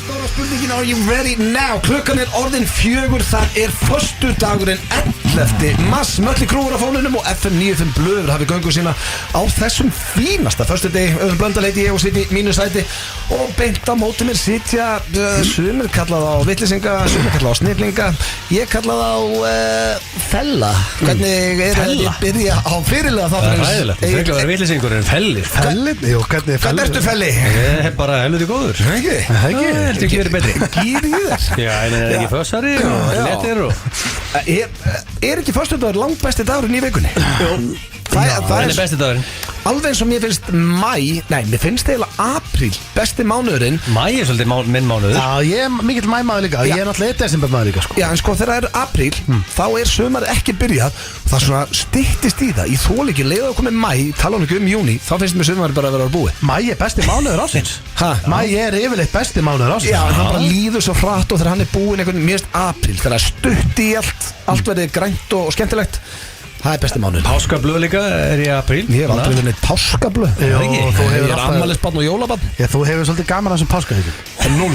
Stóra spurningin, are you ready now? Klukkan orðin 4, það föstudagurinn 11. mars. Mölli Krúur á fónunum og FM 95 Blöður hafið göngu sína á þessum fínasta föstudegi. Blöndaleiti ég og sitt í mínu sæti og beint á móti mér sitja sumir kallað á vittlisinga, sumir kallað á snillinga. Ég kallað á fella. Hvernig þið byrja á fyrirlega þá? Það ræðilegt, það er vera vittlisingur en fellir. Fellir? Jú, hvernig er fellir? Hvað ertu felli? Ég hef bara helviti góður. Ekki? Það heldur ekki verið betri. Gýr í þér? Já, en það ekki fössari og letir og... Er ekki föstudagur langt besti dagurinn í vikunni? Jú. Það er besti dagurinn. Alveg eins og mér finnst mér finnst eiginlega apríl besti mánuðurinn. Mæ er svolítið minn mánuður. Já, ég er mikill mæmaður líka. Ég er náttúrulega 1. desember maður líka, sko. Já, en sko þegar það er apríl, þá er sumar ekki byrjað og það svona styttist í það. Ég þoli ekki, leiða að koma mæ, tala um ekki júní, þá finnst mér sumar bara að vera á búi. Mæ er besti mánuður ásins. Mæ er yfirleitt besti mánuður ásins. Já, en hann bara líður svo hratt og þegar hann er búinn einhvern mér finnst apríl, þegar það er stutt í allt verið grænt og skemmtilegt. Það er besti mánuður. Páskablöð líka er í apríl. Ég hef aldrei verið páskablöð. Ég er afmælisbarn og jólabarn. Já, þú hefur svolítið gaman að þessum páskaeggjum. 0.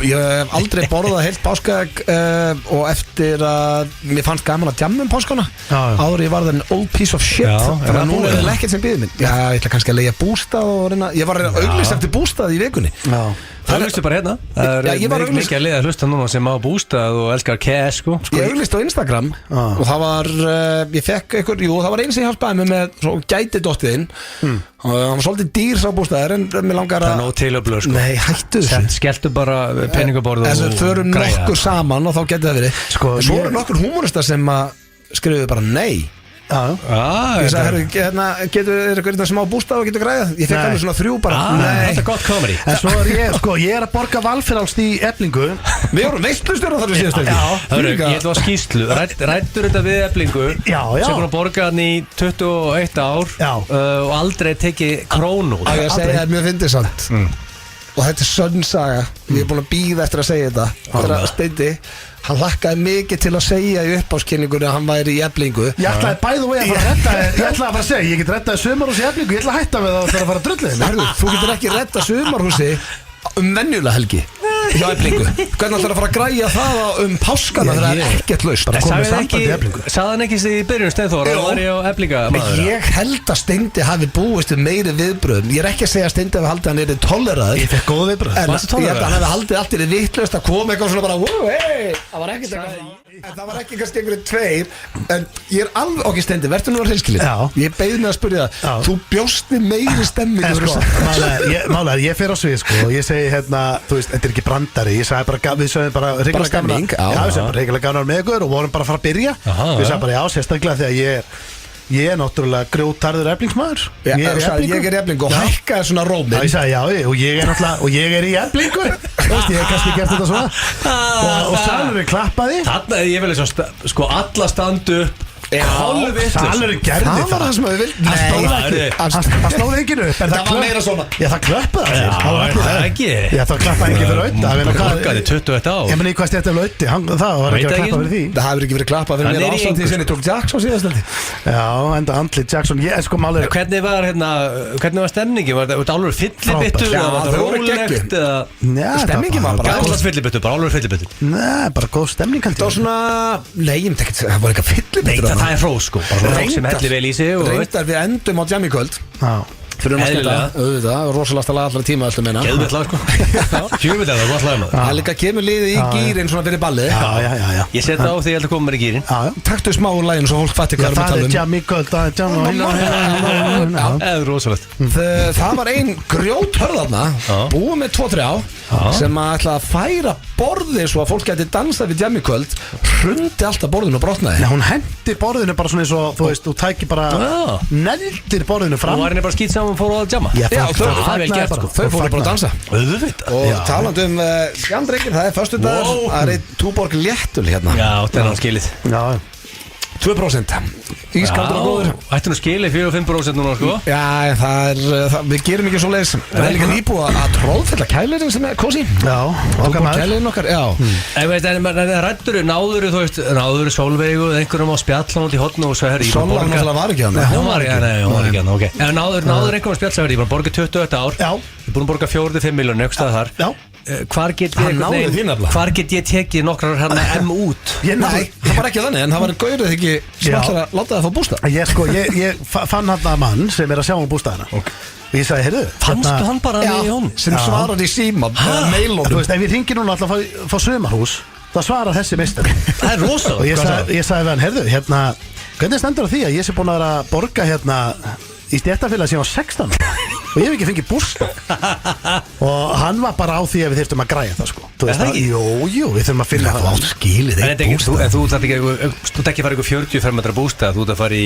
Ég hef aldrei borðað heilt páskaegg og eftir að mér fannst gaman að djamma páskana áður ég varð en old piece of shit. Þannig að núna er það ekkert sem býðir minn. Já, ég ætla kannski að leigja bústað og reyna. Ég var að auglýsa eftir bústað í vikunni. Það auglistu bara hérna. Það er mikið að leiða að hlusta núna sem á bústað og elskar cash, sko. Ég auglýst á Instagram og það var, ég fekk það var einn sem hjálpaði mig með svo gæti dottiðinn og hann var svolítið dýr sá bústaðar en mér langar að... Það er nóg til að blöð, sko. Nei, hættu þessu. Skelltu bara peningaborðu og græja. Þau förum nokkur saman og þá getur það verið. Svo eru nokkur húmoristar sem að skrifuðu bara nei. Ég sagði, getur eitthvað sem á bústað og getur græðað. Ég fekk alveg svona 3 bara. Þetta er gott comedy. En svo er ég er að borga valfrjálst í Eflingu. Við vorum veislustjórar þar við síðast ekki. Ég ætla á skýrslu. Ræddur þetta við Eflingu sem búin að borga hann í 21 ár og aldrei tekið krónu. Ég segi það er mjög fyndið samt. Og þetta er sönn saga. Ég er búin að bíða eftir að segja þetta. Þegar Steindi, hann hlakkaði mikið til að segja í uppáskynningunni að hann væri í Eflingu. Ég ætlaði bæði og ég ætlaði að fara að segja, ég get reddað sumarhús í Eflingu, ég ætla að hætta með það að fara að drullið. Þú getur ekki reddað sumarhúsi venjulega helgi hjá Eflingu. Hvernig ætlar að fara að græja það páskana þegar það er ekkert laust? Sagði hann ekki í byrjun Steinþór að hann var í á Eflinga? Ég held að Steindi hafi búist við meiri viðbröðum. Ég er ekki að segja að Steindi hafi haldið hann er tolleraður. Ég fekk góð viðbröð. En ég held að hann hafi haldið allt í vitlaust að koma eitthvað svona bara það var ekki kannski einhverju 2. En ég er alveg okkur Steindi, verður nú að hreinskilið. Ég beið mig að spyrja það. Þú bjóst við meiri stemmingu. Málega, ég fer á svið, sko, og ég segi þú veist, þetta er ekki brandari. Ég sagði bara, við sögum bara reyngilega gaman. Já, við sögum bara reyngilega gaman með ykkur og vorum bara að fara að byrja. Við sagðum bara, já, sérstaklega þegar ég er náttúrulega grjótarður Eflingsmaður. Ég er Eflingu og hækkaði svona róminn. Ég sagði, já, og ég er náttúrulega, og ég er í Eflingu. Þú veist, ég hef kannski gert þetta svona. Og Salurinn klappaði. Þarna er ég vel eins og, sko, alla standu upp. Salurinn gerði það. Það var það sem við vildum. Það stóði ekki upp. Það var meira svona. Já, það klappaði það. Það er ekki. Já, það klappaði ekki fyrir auðvitað. Það klappaði 21 ár. Ég meni hvað stjætti af auðvitað. Það var ekki að klappa fyrir því. Það hefur ekki verið klappað fyrir mér ástand því sem ég tók Jackson síðast. Já, enda andli Jackson. Sko málega. Hvernig var stemningi? Var þetta alveg fyllibittu? Var þetta rólegt? Stemningi var bara Gallast fyllibittu, bara alveg fyllibittu. Nei, bara góð stemning. Það var svona, nei, ég myndi ekki, það var eitthvað fyllibittur. Það er hrós, sko, bara svona fólk sem hellir vel í sig. Reyndar við endum á Jam í kvöld. Fyrir að skemmta, auðvitað, rosalasta lag allra tíma alltaf meina. Geðveikt lag, sko. Fjögumveit lag, gott lag maður. Það líka kemur liðið í gýrin svona fyrir ballið. Já. Ég set það á því ég held að koma mér í gýrin. Taktu smá úr laginu svo fólk fatti hvað það er Jam í kvöld, það er Jam Eða rosalegt. Það var ein grjóthörð þarna, búið með 2-3 sem að ætla að færa borðið svo að fólk gæti dansað við Jam í kvöld, hrundi alltaf borðinu og brotnaði. Nei, hún hendi borðinu bara svona eins og þú veist, þú tækir bara neldir borðinu fram. Og var henni bara skýt saman og fór að jamma. Já, það er vel gert, sko. Þau fóru bara að dansa. Auðvitað. Og talandi skjandreikir, það er föstudagur, það er Túborg léttul hérna. Já, þetta er hann skilið. Já. 2% Ískaldur og góður. Ætti nú skilið 4-5% núna, sko. Já, við gerum ekki svo leiðis. Það er líka nýbúið að tróðfella kælirinn sem er kósi. Já, okkar maður. Kælirinn okkar, já. En veist, rættur náður Sólveigu einhverjum á spjall út í hotnu og svo herri Sólveigu náttúrulega var ekki hann. Hún var ekki hann, ok. En náður einhverjum á spjall svo herri, ég bara borga 21 ár. Já. Ég er búin að borga 4-5 milljónir, eitthvað þar. Já. hvar get ég tekið nokkrar hérna M út? Nei, það var ekki þannig, en það var gaurið ekki sem ætlar að láta það að fá bústað. Ég fann hann að mann sem að sjá bústaðina og ég sagði, heyrðu, fannstu hann bara í Jón? Sem svarar í síma, mailónum. Þú veist, ef ég ringi núna alltaf að fá sumarhús, það svarar þessi meistar. Það er rosa. Og ég sagði við hann, heyrðu, hérna, hvernig stendur á því að ég sé búin að vera að borga hérna í stéttarfélag síðan á 16 og ég hef ekki fengið bústað og hann var bara á því að við þurftum að græja það sko. Þú veist það? Jú, við þurfum að finna það átt skilið eitt bústað. En þú þarf ekki að fara ykkur 40 fermetra bústað, þú þarf að fara í,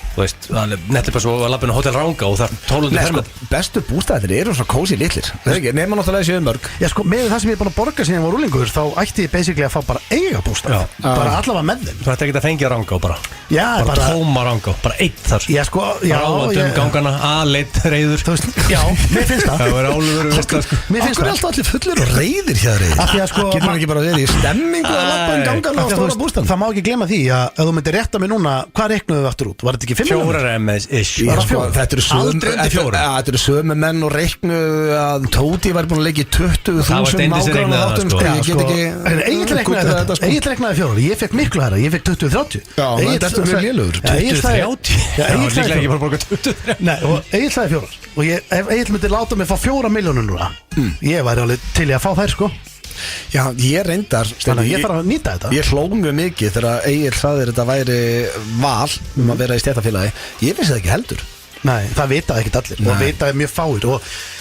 þú veist, nettilega bara svo að lappinu Hotel Ranga og það er 1200 fermetra. Bestu bústaðir eru svona kósi litlir. Það er ekki, nema náttúrulega þessi mörg. Já sko, með það sem ég er búin að borga síðan var rúlingur, þá ætti ég basically að fá bara eiga bústað. Bara allavega með þeim. Þú ætti ekki að fengja Ranga bara. Já, bara tóma Ranga, bara eitt þar. Já sko, já. Ráðum gangana, aðleitt, reyður. Þú veist, já, mér finnst það. Það var álöfur veistla sko. Mér finnst það alltaf allir fullir og reyðir hjá reyðir. Af því að sko, getur maður ekki bara verið í stemmingu að lappa gangana á stóra bústaðnum. Það má ekki gleyma því að ef þú myndir rétta mig núna, hvað reiknuðu við aftur út? Var þetta ekki 5 4 Þetta eru sömu menn og reiknu að Tóti var búin að leggja 20.000 mágráðum Egil reiknaði 4, ég fekk miklu hæra, ég fekk 20-30. Já, þetta er mjög lélugur. 20-30? Já, líklega ekki bara borga 20-30. Nei, og Egil sagði 4 og ef Egil myndi láta mig fá 4 milljónir núna, ég væri alveg til ég að fá þær sko. Já, ég reyndar Þannig ég þarf að nýta þetta. Ég hló mjög mikið þegar Egil sagði þetta væri val að vera í stéttarfélagi. Ég vissi það ekki heldur. Nei, það vita ekki allir. Og vita mjög fáir. Og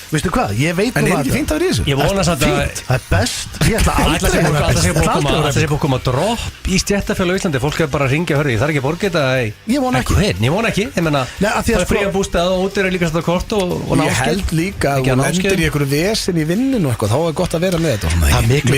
veistu hvað, ég veit en er ekki fínt að vera í þessu? Ég vona samt að það er best. Ég ætla aldrei að vera best. Það sé búið að koma dropp í stéttarfélag á Íslandi. Fólk er bara að ringja hörði. Það er ekki að borga þetta. Ég vona ekki. Ég vona ekki. Ég menna, það er frí að bústað og útir er líka svona kort og námskeið. Ég held líka að þú lendir í einhverju vesen í vinninu og eitthvað. Þá er gott að vera með þetta. Það er miklu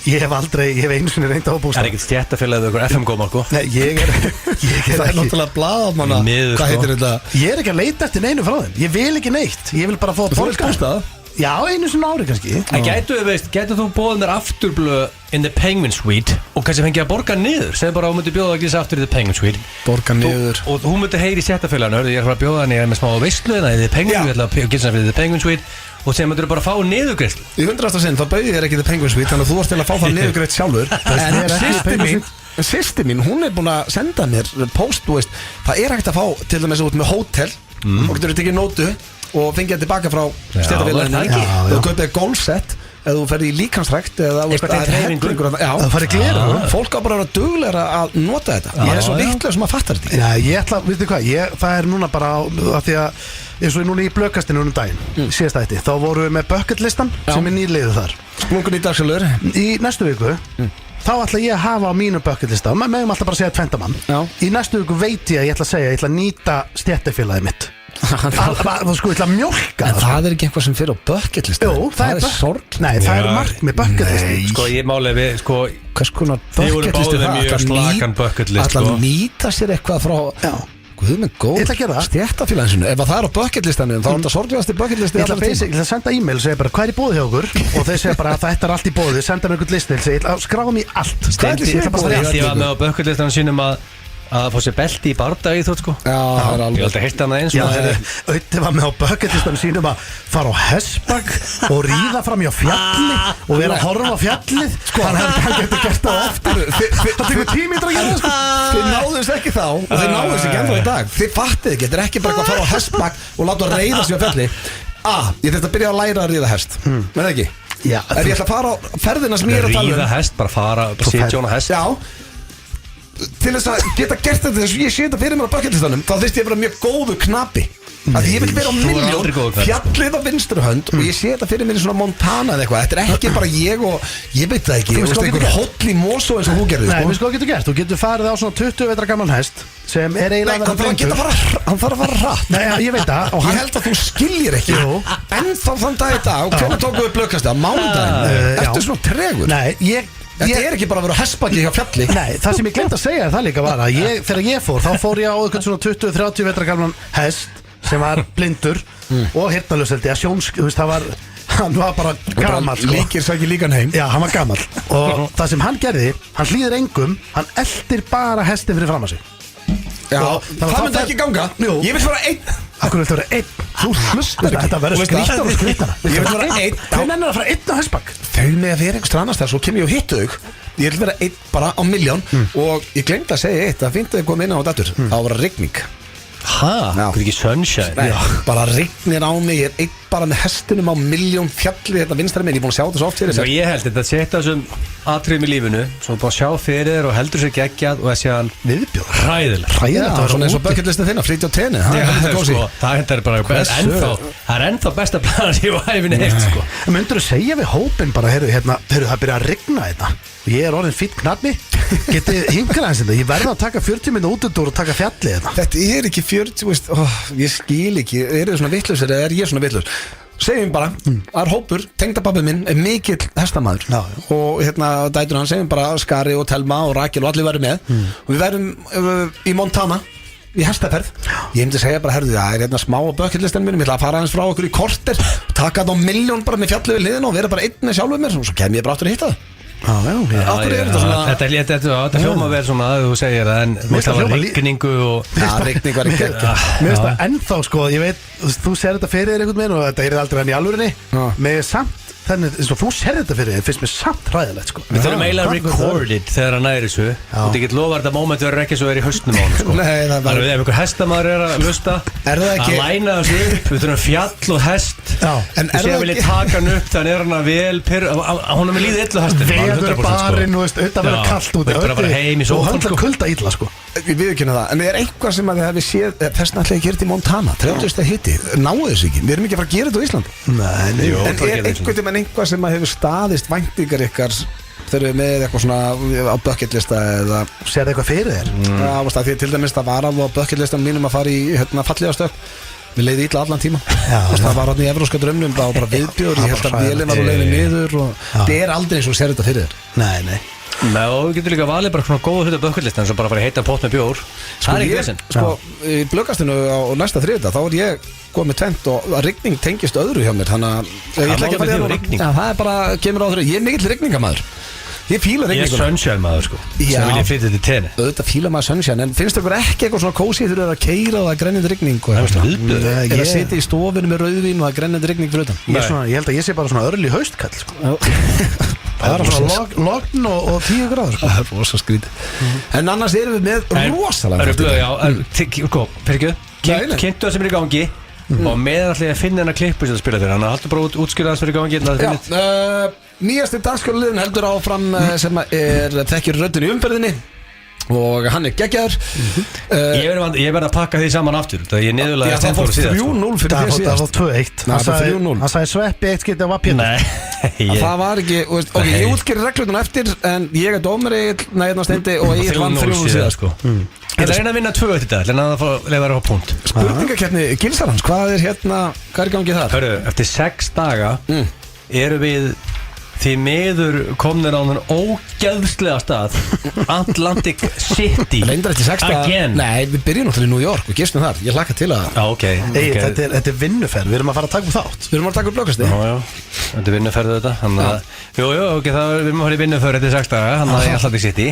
Ég hef einu sinni reynd á bústað. Það er ekkert stéttarfélagið eða FM gómar sko. Nei, ég er það er náttúrulega blaðamanna. Hvað heitir þetta? Ég er ekki að leita eftir neinu frá þeim. Ég vil ekki neitt. Ég vil bara fá að borga bústað. Já, einu sinni ári kannski. En gætu þú bóðið mér afturblöð in the Penguin Suite og kannski fengið að borga niður? Segð bara að hún myndi bjóða að gísa aftur í the Penguin Suite. Borga niður. Og hún myndi heyri í stéttarfélaginu. Ég er að bjóða hann, ég er með smá veislu í the Penguin, ég ætla að gísa fyrir the Penguin Suite. Og sem myndur bara að fá niðurgreiðslu. Í 100% þá bauði þér ekki the Penguin Suite, þannig að þú varst til að fá það niðurgreiðt sjálfur. En systir mín, hún er búin að senda mér post, þú veist, það er hægt að fá til dæmis út með hótel og getur tekið nótu og fengið það tilbaka frá stéttarfélaginu. Þú kaupir golfsett eða þú ferði í líkansrækt eða það farið gleru. Fólk á bara að vera duglegra að nota þetta. Ég er svo vitlaus sem að fatta þetta. Já, ég ætla, veistu hvað, það er núna bara að því að eins og núna í blökastinu daginn síðast ætti, þá vorum við með bucketlistan sem er nýliðu þar. Splungun í dagsjálfur. Í næstu viku þá ætla ég að hafa á mínu bucketlista og með alltaf bara að segja 20 mann. Í næstu viku veit ég að ég ætla að nýta stéttarfélagið mitt. Þú sko, ég ætla að mjólka. En það er ekki eitthvað sem fyrir á bucketlista. Jú, það er sorg. Nei, það er margt með bucketlista. Sko, ég máli við, sko, hvers konar bucketlista það að nýta sér eitthvað frá Guð með góð stéttarfélaginu. Ef það er á bucketlistanum þá er þetta sorglegasti bucketlisti allar tíma. Ég ætla að senda e-mail og segja bara hvað er í bóði hjá okkur og þeir segja bara að þetta er allt í bóði. Senda mér einhvern listi og segja skráðum í allt. Ég var með á bucketlistanum sínum að fá sér belti í bardagi þú sko. Já, það er alveg. Ég held að heyrta hana eins og Ötti var með á bucketlistanum sínum að fara á hestbak og ríða fram í á fjalli og vera að horfa á fjallið. Sko, hann getur gert það aftur. Það tekur 10 mínútur að gera það sko. Þið náðust ekki þá og þið náðust ekki ennþá í dag. Þið fattið ekki, þetta er ekki bara að fara á hestbak og láta að reiða sig á fjalli. Ég þurfti að byrja að læra að ríða hest. Með ekki? Já. Ég ætla að fara á ferðina sem ég er að tala ríða hest, bara fara, sitja á hest. Já. Til þess að geta gert þetta þess að ég sé þetta fyrir mér á bucketlistanum þá þurfti ég að vera mjög góðu knapi að ég vil vera á milljón fjallið á vinstri hönd og ég sé þetta fyrir mér í svona Montana eða eitthvað. Þetta er ekki bara ég og ég veit það ekki. Þú veist einhver hóll í Mosó eins og þú gerði. Nei, við sko getur gert. Þú getur farið á svona 20 vetra gamlan hest sem er eiginlega hann þarf að fara hratt. Nei, ég veit það. Ég held að þú skiljir ekki en þá þann dag í dag og hvernig tókum við blöðkastið á mánudaginn. Ertu svona tregur? Nei, þetta er ekki bara að vera hestbaki hjá fjalli. Nei, það sem ég glemt að segja það líka var að þegar ég fór, þá fór ég á eitthvað svona 20-30 vetra gamlan hest sem var blindur og heyrnarlaus held ég að þú veist, hann var bara gamall sko. Líkir sækir líkan heim. Já, hann var gamall og það sem hann gerði, hann hlýðir engum, hann eldir bara hestin fyrir fram að sig. Já, það myndi ekki ganga. Ég vil fara einn. Akkur viltu vera einn? þú hlustar ekki. Þetta verður skrýttar og skrýttar. Ég vil vera einn. Hvernig er það að fara einn á Hestbakk? Þau með að vera einhvers annars þar, svo kem ég og hittu þau. Ég vil vera einn bara á 1.000.000 og ég glemdi að segja eitt, það finnst þau koma inn á datur. Það var rigning. Það er ekki sunshine. Nei, bara rignir á mig, ég einn bara með hestinum á 1.000.000 fjalli þetta vinstra minn, ég er búin að sjá þetta svo oft fyrir þér. Ég held þetta að setja þessum atriðum í lífinu, svo bara sjá fyrir þér og heldur sér geggjað og að sé hann viðbjóð. Hræðilegt, svona eins og bucketlistin þinna, flytja á tenni. Það er bara ennþá besta planar ég á æfinni heilt, sko. Myndur þú segja við hópin bara, heyrðu, það byrja að rigna þetta. Ég er orðin fínn knarmi. Getið hingrað eins þetta. Ég verði að taka 40 minna útudúr og taka fjallið þetta. Þetta er ekki 40, veist, ég skil ekki. Er þið svona vitlaus eða er ég svona vitlaus? Segjum bara, það er hópur, tengdapabbi minn er mikill hestamaður og dætur hann segjum bara Skari og Telma og Rakel og allir verður með og við verðum í Montana í hestaferð. Ég myndi segja bara, herðu, það er smá á bucketlistan mínum, ég ætla að fara aðeins frá okkur í korter, taka þetta á 1.000.000 bara með fjallið við liðina og vera bara einn með sjálfuð mér og svo kem ég bara áttur að hitta það. Þetta hljóma verður svona að þú segir það en það var rigningu og rigning var ekki Mér finnst það ennþá sko, ég veit, þú sér þetta fyrir þér einhvern veginn og þetta er aldrei hann í alvörinni með samt, þannig eins og þú sér þetta fyrir þér, finnst mér samt hræðilegt sko. Við þurfum eiginlega recorded þegar hann næri þessu og þið get lofa þetta moment verður ekki svo er í haustnum á hann sko. Þannig að ef einhver hestamaður er að hlusta að læna þessu upp, við þurfum fjall og hest og sér vilja taka hann upp þannig er hann að vel hún er með líðið illu hestin veður barinn, þetta verður kallt út og hann er kulda illa sko. Við viðurkennum það, en er eitthvað sem að þið hefði séð þess náttúrulega gerði í Montana 30. hitti, náðu þessu ekki, við erum ekki að fara að gera þetta á Íslandi en er einhvað sem að hefur staðist væntingar ykkar þegar við með eitthvað svona á bucketlista eða sér það eitthvað fyrir þér? Já, því til dæmis það var alveg á bucketlistan mínum að fara í fallega stökk við leiði illa allan tíma það var hann í evróska drömmnum bara viðbjóður, ég held að vélinn var á leiðinni niður og það er aldrei eins og sér þetta fyrir þér Nei, og við getum líka valið bara svona góða hluta bucketlistan sem bara fara að heita pott með bjór það er ekki þessin í blöggastinu á næsta þriðdag þá er ég komið með tvent og rigning tengist öðru hjá mér þannig að ég ætla ekki að fara í það er bara, kemur á þrjá, ég er mikill rigningamæður ég fíla rigninguna ég er sunshine maður sko sem vil ég flytja til tenni auðvitað fíla maður sunshine en finnst ykkur ekki eitthvað svona kósi þegar það er að keira og það er grennandi rigning er að sitja í stofinu með rauðvín og það er grennandi rigning fyrir utan ég held að ég sé bara svona örli haustkall sko það er svona logn og 10 gráður það er rosa skrítið en annars erum við með rosalega kynntu það sem er í gangi og meðallega að finna hennar klippu sem það spila þér þannig að haldur bara útskýra það sem er í gangi nýjasti dagskóluliðin heldur áfram sem er þekkjur röddin í umferðinni og hann er geggjaður ég verð að pakka því saman aftur það ég neðurlega það fór 3-0 fyrir því síðast það fór 2-1 hann sagði sveppi eitt skiti á vapjörn það var ekki ég útskýri reglunum eftir en ég er dómari næðna steindi og ég vann 3-0 síðast ég ætla að vinna 2-1 í dag en það leifar á punkt spurningakeppni Gilsarhans hvað er í gangi þar? Eftir 6 daga eru við því miður komnir á hann ógeðslega stað Atlantic City reyndar eftir 6 daga nei, við byrjum náttúrulega í New York og gistum þar ég hlakka til að þetta er vinnuferð, við erum að fara að taka upp þátt við erum að taka upp blöggasti þetta er vinnuferð þetta við erum að fara í vinnuferð eftir 6 daga hann að Atlantic City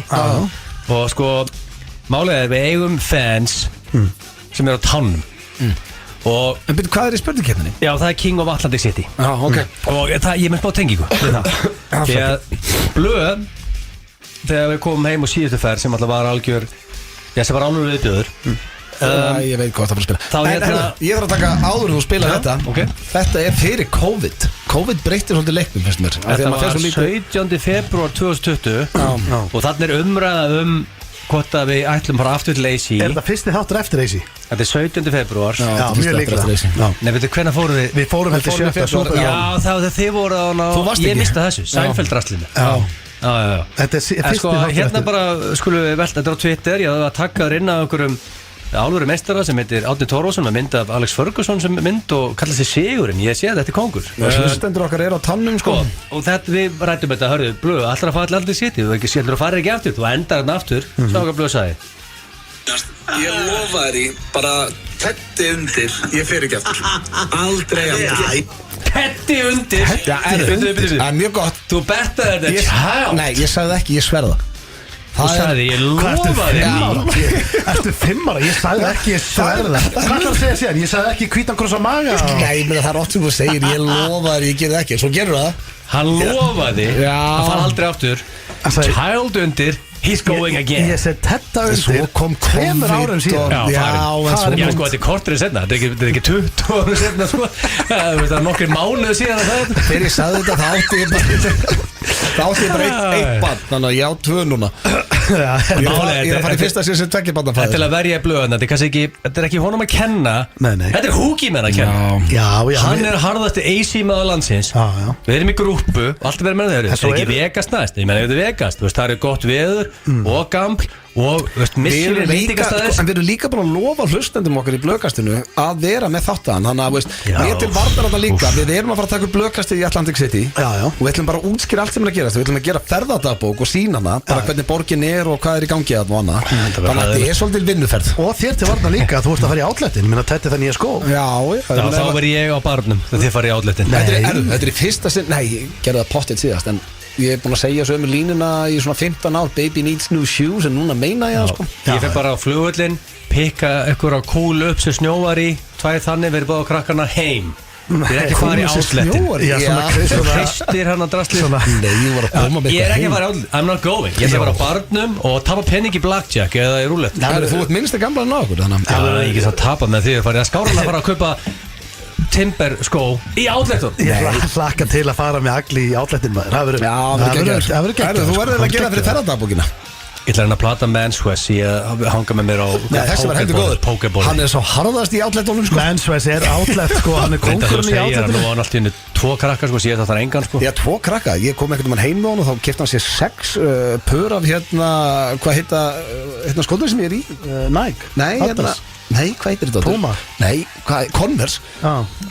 og sko málega er við eigum fans sem eru á tánum en byrju, hvað er í spurningkeppninni? Já, það er King of Atlantic City og ég er með smá tengingu því að blöð þegar við komum heim og síðustu ferð sem alltaf var algjör sem var alveg viðbjóður ég veit hvað það var að spila ég þarf að taka áður en þú spila þetta er fyrir COVID breytir svolítið leiknum þetta var 17. februar 2020 og þannig er umræða hvort að við ætlum bara aftur til AC er þetta fyrsti þáttur eftir AC? Þetta er 17. februar já, mjög líklega Nei, veitu, hvernig fórum við? Við fórum heldur 7. februar Já, það þið voru á ég mista þessu, Seinfeld-rastlinu Já Þetta er fyrsti þáttur hérna bara skulum við velta þetta á Twitter ég var takkaður inn að einhverjum álfur meistara sem heitir Árni Thorodsson með mynd af Alex Ferguson sem mynd og kallar sig Sigurinn ég sé að þetta er kongur hlustendur okkar er á tannum sko og þetta við rættum þetta hörðu blöð allra fara aldrei City þú ekki skellur að fara ekki aftur þú endar hérna aftur svo okkar blöð sagði ég lofa þér í bara tetti undir ég fer ekki aftur aldrei aftur tetti undir það er mjög gott þú bettaði þetta nei ég sagði ekki ég sverða Þú sagði, ég lofaði Ertu 5 ára? Ég sagði ekki, ég sverða Hvað er það að segja síðan? Ég sagði ekki hvítan kross á maga Nei, menn það oft sem þú segir, ég lofaði, ég gerði ekki. Svo gerur það. Hann lofaði að fara aldrei aftur. Child undir, he's going again. Ég segi þetta undir. Svo kom 2 árum síðan. Já, sko, þetta er kortrið setna. Þetta er ekki 20 árum setna, sko. Það er nokkur mánuð síðan að það. Þegar ég sagði þetta, þá átti ég bara eitt barn. Þannig að ég á 2 núna. Ég er að fara í fyrsta síðan sem 2 barna fæðir. Þetta er að verja í blöðuna. Þetta er ekki honum að kenna. Þetta er Húki menn að kenna. Hann er harðasti AC maður landsins. Við erum í grúppu og allt er verið með þeirri. Þetta er ekki Vegas næst. Ég meina, þetta er Vegas. Það er gott veður og gaml og missir veitingastæðis. En við erum líka bara að lofa hlustendum okkar í blöðkastinu að vera með þáttaðan. Þannig að við til varnar þetta líka. Við erum að fara að taka upp blöðkastið í Atlantic City og við ætlum bara að útskýra allt sem er að gerast. Við ætlum að gera ferðadagbók og sýna það bara hvernig borgin er og hvað er í gangi að og annað. Þannig að þetta er svolítið vinnuferð. Og þér til varnar líka að þú ert að fara í outletin. Minna þetta er það nýja skó. Þá verð ég á barnum þegar þið farið í outletin. Þetta er í fyrsta sinn. Nei, ég gerði það pottið síðast en ég er búin að segja sömu línuna í svona 15 ár. Baby needs new shoes en núna meina ég það sko. Ég fer bara á flugvöllin, pikka ykkur á kúl upp sem snjóvar í 2 þannig verið báða krakkarna heim. Þið er ekki að fara í outletin. Kristir hann að drasli. Nei, ég var að koma með Ég er ekki að fara í outletin, I'm not going. Ég ætla að fara á barnum og tapa penning í blackjack eða í rúlett. Þú ert minnst að gamla en á okkur þannig. Ég get að tapa með því að fara í að skára að fara að kaupa timber skó í outletun. Ég hlakka til að fara með Agli í outletin maður. Það verður geggjað. Þú verður að gera fyrir ferðadagbókina. Ég ætla að plata Manswes í að hanga með mér á Pokéball. Hann er svo harðast í outletunum sko. Manswes er outlet sko. Hann er kóngurinn í outletunum. Nú var hann alltaf inn 2 krakkar sko. Síðan það engan sko. Já, 2 krakkar. Ég kom ekkert heim með hann og þá keypti hann sér 6 pör af hvað heita skóður sem ég er í? Nike. Nei, hvað heitir þetta? Puma. Nei, Converse.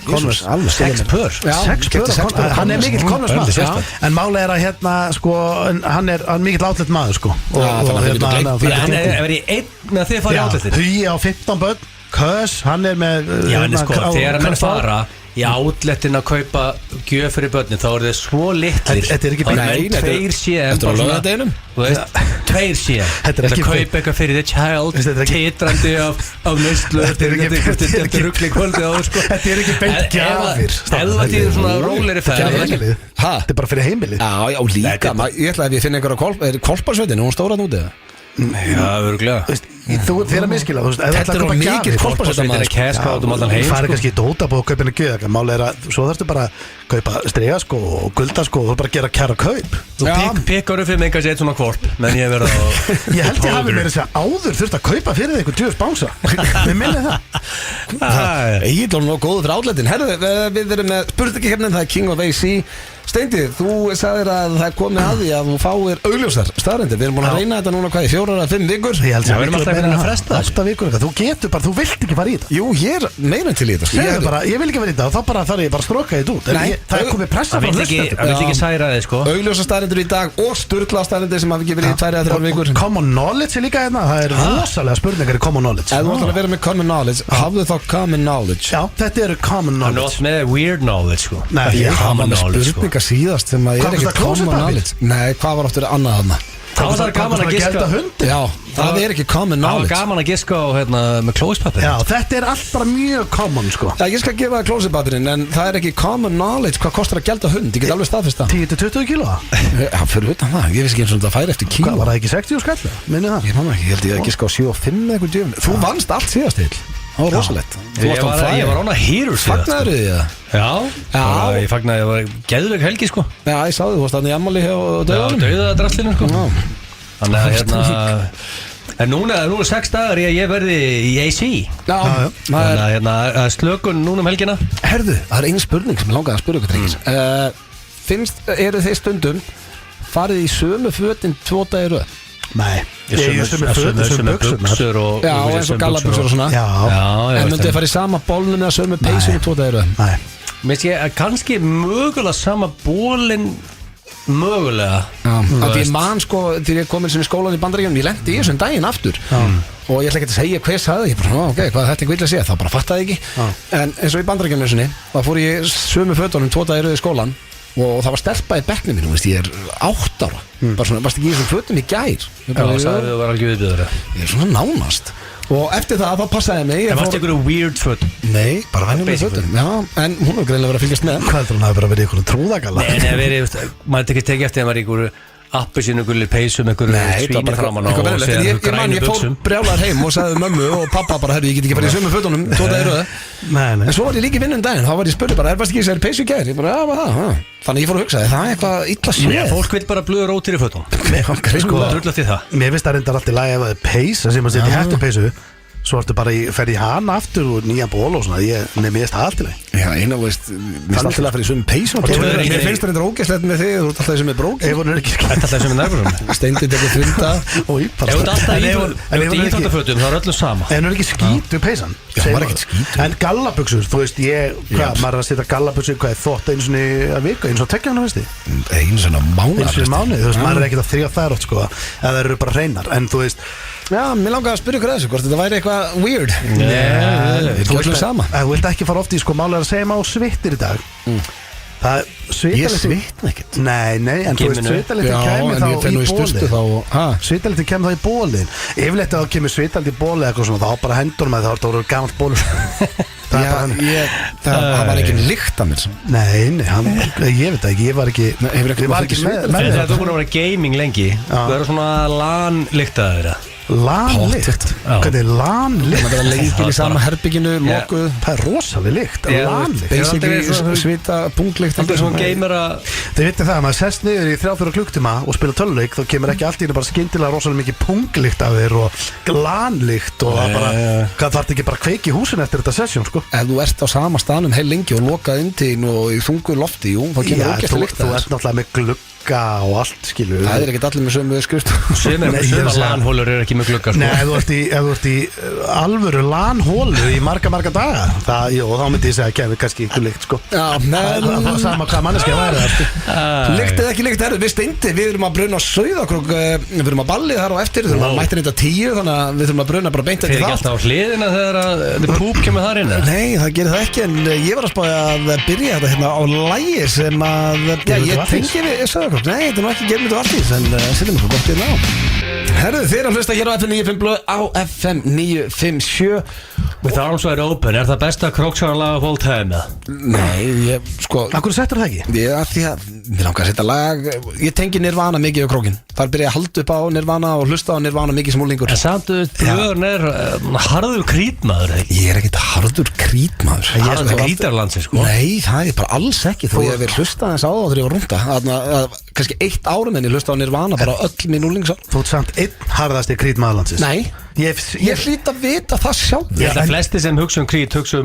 Converse. 6 pör. 6 pör. Hann er mikill Converse maður. En máli er að sko, hann er mikill outlet maður sko. Hann er verið í einn með þið farið í outletin. Hugi á 15 börn. Kös, hann er með Já, en sko, þegar menn fara í outletin að kaupa gjöf fyrir börnin þá eru þeir svo litlir. Þetta er ekki bara 2 CM. Þetta er á laugardeginum. Þú veist, 2 CM. Þetta er ekki kaupa eitthvað fyrir the child, titrandi af neyslu. Þetta er ruggli kvöldið á sko. Þetta er ekki beint gjafir. Ef þú veit í svona rólegri ferð. Þetta er bara fyrir heimilið. Já, líka. Ég ætla að við finna einhverja kolparsveitin, hún stóra nútið. Já, öruglega. Þú fyrir að miskila. Þetta er mikið kolparsveitin að keska át út allan heim. Þú farið kannski í dótabóð og kaupa henni gjöð. Máli er að svo þarfstu bara að kaupa stregaskó og guldaskó og þú bara gera kæra kaup. Þú pikkar upp fyrir mig kannski eitt svona kvolp menn ég verða á Ég held ég hafi verið að áður þurft að kaupa fyrir þig eitthvað 20 bánsa. Við minnið það. Ég er nú góður fyrir outletin. Herðu, við erum með spurningakefnin, það er King of AC. Steindi, þú sagðir að það er komið að því að þú fáir augljósar staðreyndir. Við erum búin að reyna þetta núna hvað í 4 eða 5 vikur. Ég held við erum alltaf að fresta 8 vikur eitthvað. Þú getur bara, þú vilt ekki fara í þetta. Jú, ég er meira til í þetta. Ég vil ekki vera í þetta og þá bara þarf ég bara að stróka þetta út. Það er komið pressa frá hlustendur. Það vil ekki særa þig sko. Augljósar staðreyndir í dag og sturla staðreyndir sem hafa ekki verið í 2 eða 3 vikur. Common knowledge er líka hérna. Það er rosalega spurningar í common knowledge. Ef þú ætlar að vera með common knowledge, hafðu þá common knowledge. Já, þetta eru common knowledge. Hann er með weird knowledge sko. Nei, ég hafa með spurningar síðast sem að er ekki common knowledge. Nei, hvað var áttur annað þarna? Það var gaman að giska Já, það er ekki common knowledge. Það var gaman að giska á með klóspapir. Já, þetta er allt bara mjög common sko. Já, ég skal gefa það klóspapirinn en það er ekki common knowledge hvað kostar að gelda hund. Ég get alveg staðfest það. 10-20 kíló? Já, fyrir utan það. Ég vissi ekki eins og það færi eftir kíló. Hvað, var það ekki 60 skall? Minni það? Ég held ég að giska á 7-5 eitthvað djöfn. Þú vannst allt síðast til. Það var rosalegt. Ég var án að hýru síðast. Fagnaður þið það? Já, ég fagnaði, það var geðveik helgi sko. Já, ég sáði þú varst þannig í ammali hjá Dauðanum. Já, Dauðadraslinu sko. Þannig að en núna er 6 dagar ég verði í AC. Já. Þannig að slökun núna helgina. Herðu, það er einu spurning sem ég langaði að spyrja ykkur drengir. Eru þið stundum farið í sömu fötin 2 dagar í röð? Nei, ég er sömu buxur og já, eins og gallabuxur og svona. En myndið þið farið í sama bólnum eða sömu peysunum 2 dagar í röð? Nei. Mér sé að kannski mögulega sama bólinn mögulega. Að ég man sko þegar ég komin sem í skólan í Bandaríkjunum, ég lendi í þessum daginn aftur og ég ætla ekki að segja hver sagði, ég bara, ok, hvað þetta er vilja að segja, þá bara fattaði ekki. En eins og í Bandaríkjunum þá fór ég sömu fötunum 2 dagar í röð í skólan og það var stelpa í bekknum mínu, veist, ég er 8 ára bara svona, varst ekki í þessum fötum í gær Já, sagði þú var alveg viðbjöður Ég er svona nánast og eftir það, þá passaði mig Það varst einhverju weird föt Nei, bara venjulega fötum Já, en hún var greinlega verið að fylgjast með Hvað heldur hún hafi bara verið í einhverjum trúðagalla? Nei, verið, maður ekki tekið eftir að maður í einhverju appelsínu gulli peysum, einhverju svíni framan á og segja Ég fór brjálar heim og sagði mömmu og pappa bara, herru, ég get ekki farið í sömu fötunum En svo var ég líka í vinnum daginn, þá var ég spurði bara, varst ekki þessari peysu í gær? Ég bara, já, var það Þannig ég fór að hugsa, það er eitthvað illa séð Fólk vil bara blöður ótir í fötunum Mér finnst það reyndar alltaf í lagi ef það er peysa sem að setja í hættupeysu Svo ertu bara fer í hana aftur og nýja ból og svona Mér finnst það alltaf Já, eina, veist, mér finnst alltaf að fyrir svömmum peysun Mér finnst það reyndar ógæslegt með þig Þú ert alltaf sem er brók Ef hún er ekki skætt alltaf sem er nærburum Steindi tekur funda Ef þú ert alltaf í íþróttafötum, þá er öllu sama En hún er ekki skítu peysan Það var ekkert skítu En gallabuxur, þú veist, maður er að setja gallabuxur Hvað er þótt einu svona að vika, einu svona tekja hana, veist þið? Einu svona mánuð Þú veist, maður er ekkert að þrjá þær oft, sko Ef það eru bara hreinar, en þú veist Já, mér langaði að spyrja ykkur þessu, hvort þetta væri eitthvað weird Nei, þú veist sama Þú vilt ekki fara oft í, sko, málega að segja maður svittir í dag Ég svitna ekkert Nei, en þú veist, svitalitin kemur þá í bólið Svitalitin kemur þá í bólið Yfirleitt að það kemur svitalitin í bólið eitthvað svona, þá bara hendur með það voru gammalt bólur Það var ekki lykt af mér Nei, ég veit ekki, ég var ekki með það. Þú búin að vera gaming lengi Þú eru svona LAN-lyktaður LAN-lykt? Hvernig er LAN-lykt? Það er leikil í sama herbygginu, lokuð Það er rosalega lykt, LAN-lykt Basically svita, punktlykt Það er svona gamer að Þið veitir það, maður sest niður í 3-4 klukktíma og spila töluleik þá kemur ekki allt í bara skyndilega rosalega mikið punktlykt af þér og LAN-lykt og bara, hvað þarf ekki bara kveiki húsin eftir þetta sesjón, sko Ef þú ert á sama staðnum heil lengi og lokað inn og í þungu lofti, jú, þá kemur ógeðslega lykt Þú ert náttúrulega með glugga og allt, skilur Það er ekkert allir með sömu skrift Sumar LAN-hólur eru ekki með glugga, sko Nei, ef þú ert í alvöru LAN-hólu í marga daga þá myndi ég segja að kemur kannski ykkur lykt, sko Sama hvað manneskja væri það, sko Lykt eða ekki lykt, við Steindi, við erum að bruna á Sauðárkrók, við erum að ballið þar á eftir við erum að mæta þetta 10, þannig að við þurfum að bruna bara beint eftir það Þeir ekki alltaf á hliðina þegar púp kemur þar inn? Nei, það gerir það ekki, en ég var að spája að byrja þetta hérna á lægi sem að ég tengi við Sauðárkrók, nei, þetta er nú ekki germyndu alltaf en setjum við gott hérna á Herðu, þeir að hlusta hér á FM 95 blöð á FM 957 With Arms Wide Open, er það besta króksarlag of all time? Nei, sko Akkur settur það ekki? Því að mér langar að setja lag Ég tengi Nirvana mikið á krókin Það byrja að halda upp á Nirvana og hlusta á Nirvana mikið sem úlingur En samt blöðurinn er harður krítmaður Ég er ekkert harður krítmaður Harður krítarlandsi, sko Nei, það er bara alls ekki Þó ég hef hlusta þess á það þegar ég var rúnda Kannski 1 árum en ég hlusta á Nirvana bara öll mín úlingsár Þú ert samt einn harðasti krítmaðurlandsins Nei, ég hlýt að vita það sjálf Ég held að flesti sem hugsa krít hugsa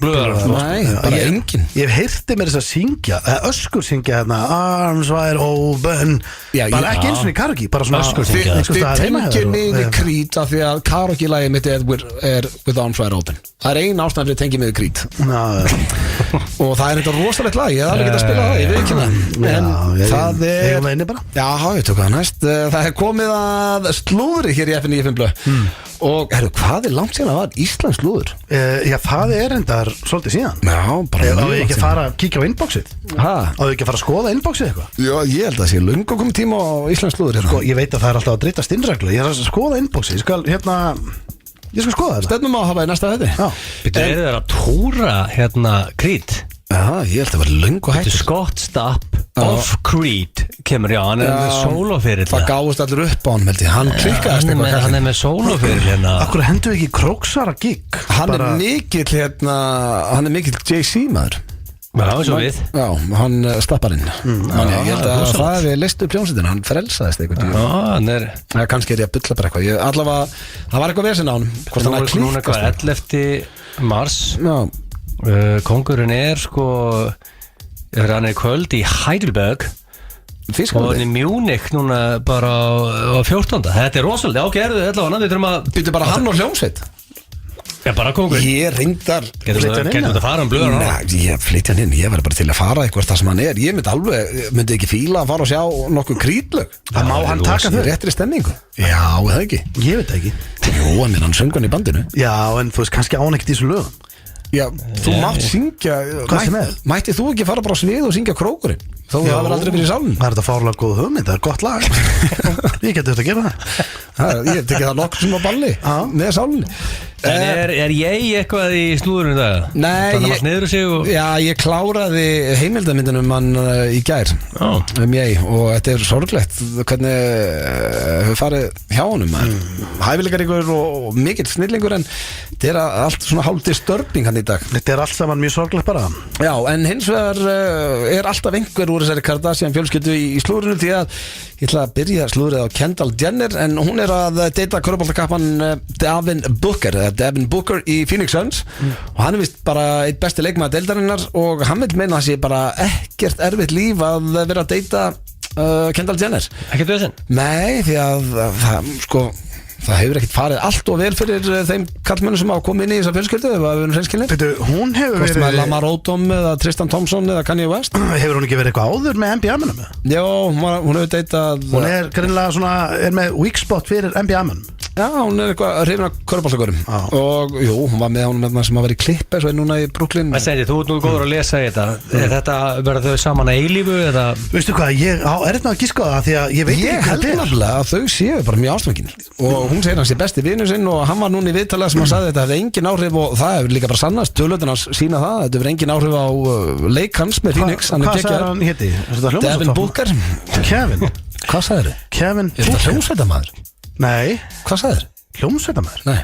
blöðar Nei, bara engin Ég hef heyrti mér þess að syngja öskur syngja hérna Arms Wide Open bara ekki eins og í karaoke bara svona öskur syngja Þið tengir mig við krít af því að karaoke-lagið mitt er With Arms Wide Open Það er ein ástæðan fyrir að tengja mig við krít og það er eitthvað rosalegt lag ég hef alveg getað að spila það, ég veit ekki það en það er Já, ég tók það næst Það er komið að slúðri hér í FM 95 blöð og hvað er langt síðan að var Íslands slúður? Já, það er endar svolítið síðan Já, bara Á ég ekki að fara að kíkja á inboxið? Á ég ekki að fara að skoða inboxið eitthvað? Já, ég held að það sé löngu komið tíma á Íslands slúður Sko, ég veit að það er alltaf að dreytast innreglu Ég er að skoða inboxið Ég skal skoða þetta Stefnum á að hafa í næsta þetta Býttu, eru þeir að tóra hérna Creed? Já, ég held að það var löngu hægt Scott Stapp of Creed kemur, já, hann er með sólófyrir Það gáðist allir upp á hann, held ég Hann klikkaðist eitthvað Hann er með sólófyrir hérna Akkur hendur ekki króksara gig Hann er mikill hérna Hann er mikill JC maður Já, svo við Já, hann Stapparinn Ég held að það við listu upp hljómsveitina Hann frelsaðist eitthvað Já, hann er Kannski er ég að bulla bara eitthvað Allavega, það var eitthvað vesinn á hann Núna eitthvað 11. mars Kongurinn er sko hann er kvöld í Heidelberg og hann er Munich núna bara á 14. Þetta er rosalega, ok, erðu þetta við þurfum að Býttu bara hann og hljómsveit Já, bara kongurinn Ég reyndar Getur þetta að fara blöðar á? Nei, ég flytja hann inn, ég verði bara til að fara eitthvað það sem hann er Ég myndi ekki fíla að fara og sjá nokkuð krítlög Það má hann taka þau réttri stemningu Já, það ekki Ég veit ekki Jú, hann söngan í bandinu Já, en þú veist, kannski án ekkert í þessu lögum Já, þú mátt syngja. Hvað sem er? Mætti þú ekki fara bara á svið og syngja Krókurinn? Þó það verður aldrei verið í sálun. Það er þetta fárlega góð hugmynd, það er gott lag. Ég geti þetta að gera það. Ég tekið það nokkuð sem á balli með sálunni. En er ég eitthvað í slúðurinn það? Nei, ég kláraði heimildamyndinum hann í gær ég, og þetta er sorglegt hvernig hefur farið hjá honum hæfileikaríkur og mikill snillingur en þetta er allt svona hálf disturbing hann í dag. Þetta er allt saman mjög sorglegt bara. Já, en hins vegar er alltaf einhver úr þessari Kardashian fjölskyldu í slúðurinu því að ég ætla að byrja slúðrið á Kendall Jenner en hún er að deyta körfuboltakappan Devin Booker í Phoenix Suns og hann er vist bara eitt besti leikmaður deildarinnar og hann vil meina að sé bara ekkert erfitt líf að vera að deyta Kendall Jenner. Ekkert við þessum? Nei, því að það hefur ekkert farið allt og vel fyrir þeim kallmennum sem hafa komið inn í þessa fjölskyldu ef við erum hreinskilnir. Hún hefur verið með Lamar Odom eða Tristan Thompson eða Kanye West. Hefur hún ekki verið eitthvað áður með NBA-mennum? Já, hún hefur deytað. Hún er greinlega svona, er með weak spot fyrir NBA-mennum. Já, hún er eitthvað hrifin af körfuboltakörum og jú, hún var með honum með það sem að vera í klipp eins og er núna í Brooklyn. Þú ert nú góður að lesa þetta. Er þetta verða þau saman að eilífu eða? Veistu hvað, ég er þetta að giska það því að ég veit ekki hvað þetta er. Ég held nefnilega að þau séu bara mjög ástfangin og hún segir hans er besti vinur sinn og hann var núna í viðtalið sem hann sagði þetta hefði engin áhrif og það hefur líka bara sannast tölvöldin hans sína það, þetta hefur engin áhrif á leik hans með Phoenix. Hvað sagði hann héti? Devin Booker. Kevin. Hvað sagði þau? Kevin Booker. Er þetta hljómsveitarmaður? Nei. Hvað sagði þau? Hljómsveitarmaður? Nei.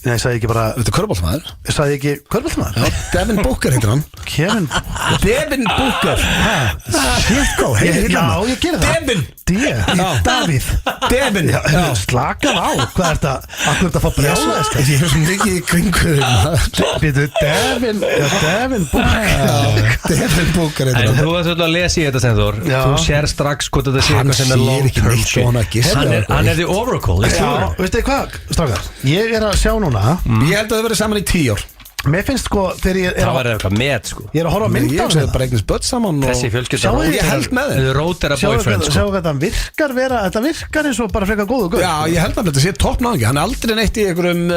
Nei, ég sagði ekki bara. Þetta er körfuboltamaður. Ég sagði ekki körfuboltamaður? Já, Devin Booker heitir hann. Kevin Devin Booker. Shit go, já, ég gerði það. Davíð Devin. Slakað á. Hvað er þetta? Akkur er þetta að fá brjálæðist? Ég hef svo mikið í kringuðum. Devin Booker. Devin Booker heitir hann. hann. Þú ert svolítið að lesa í þetta Stenþór. Þú sér strax hvort þetta sé eitthvað sem er long term. Hann er the oracle. Veistu hvað, strákar? Ég er að sjá núna. Ég held að þau verið saman í 10 ár. Mér finnst þegar ég er það var eitthvað með ég er að horfa á mynd á það bara eignast börn saman þessi fjölskylda ég held með þeim rótera boyfriend sjáu hvað þetta virkar eins og bara frekar góðu guð. Já, ég held að þetta sé toppnáðingi hann er aldrei neitt í einhverjum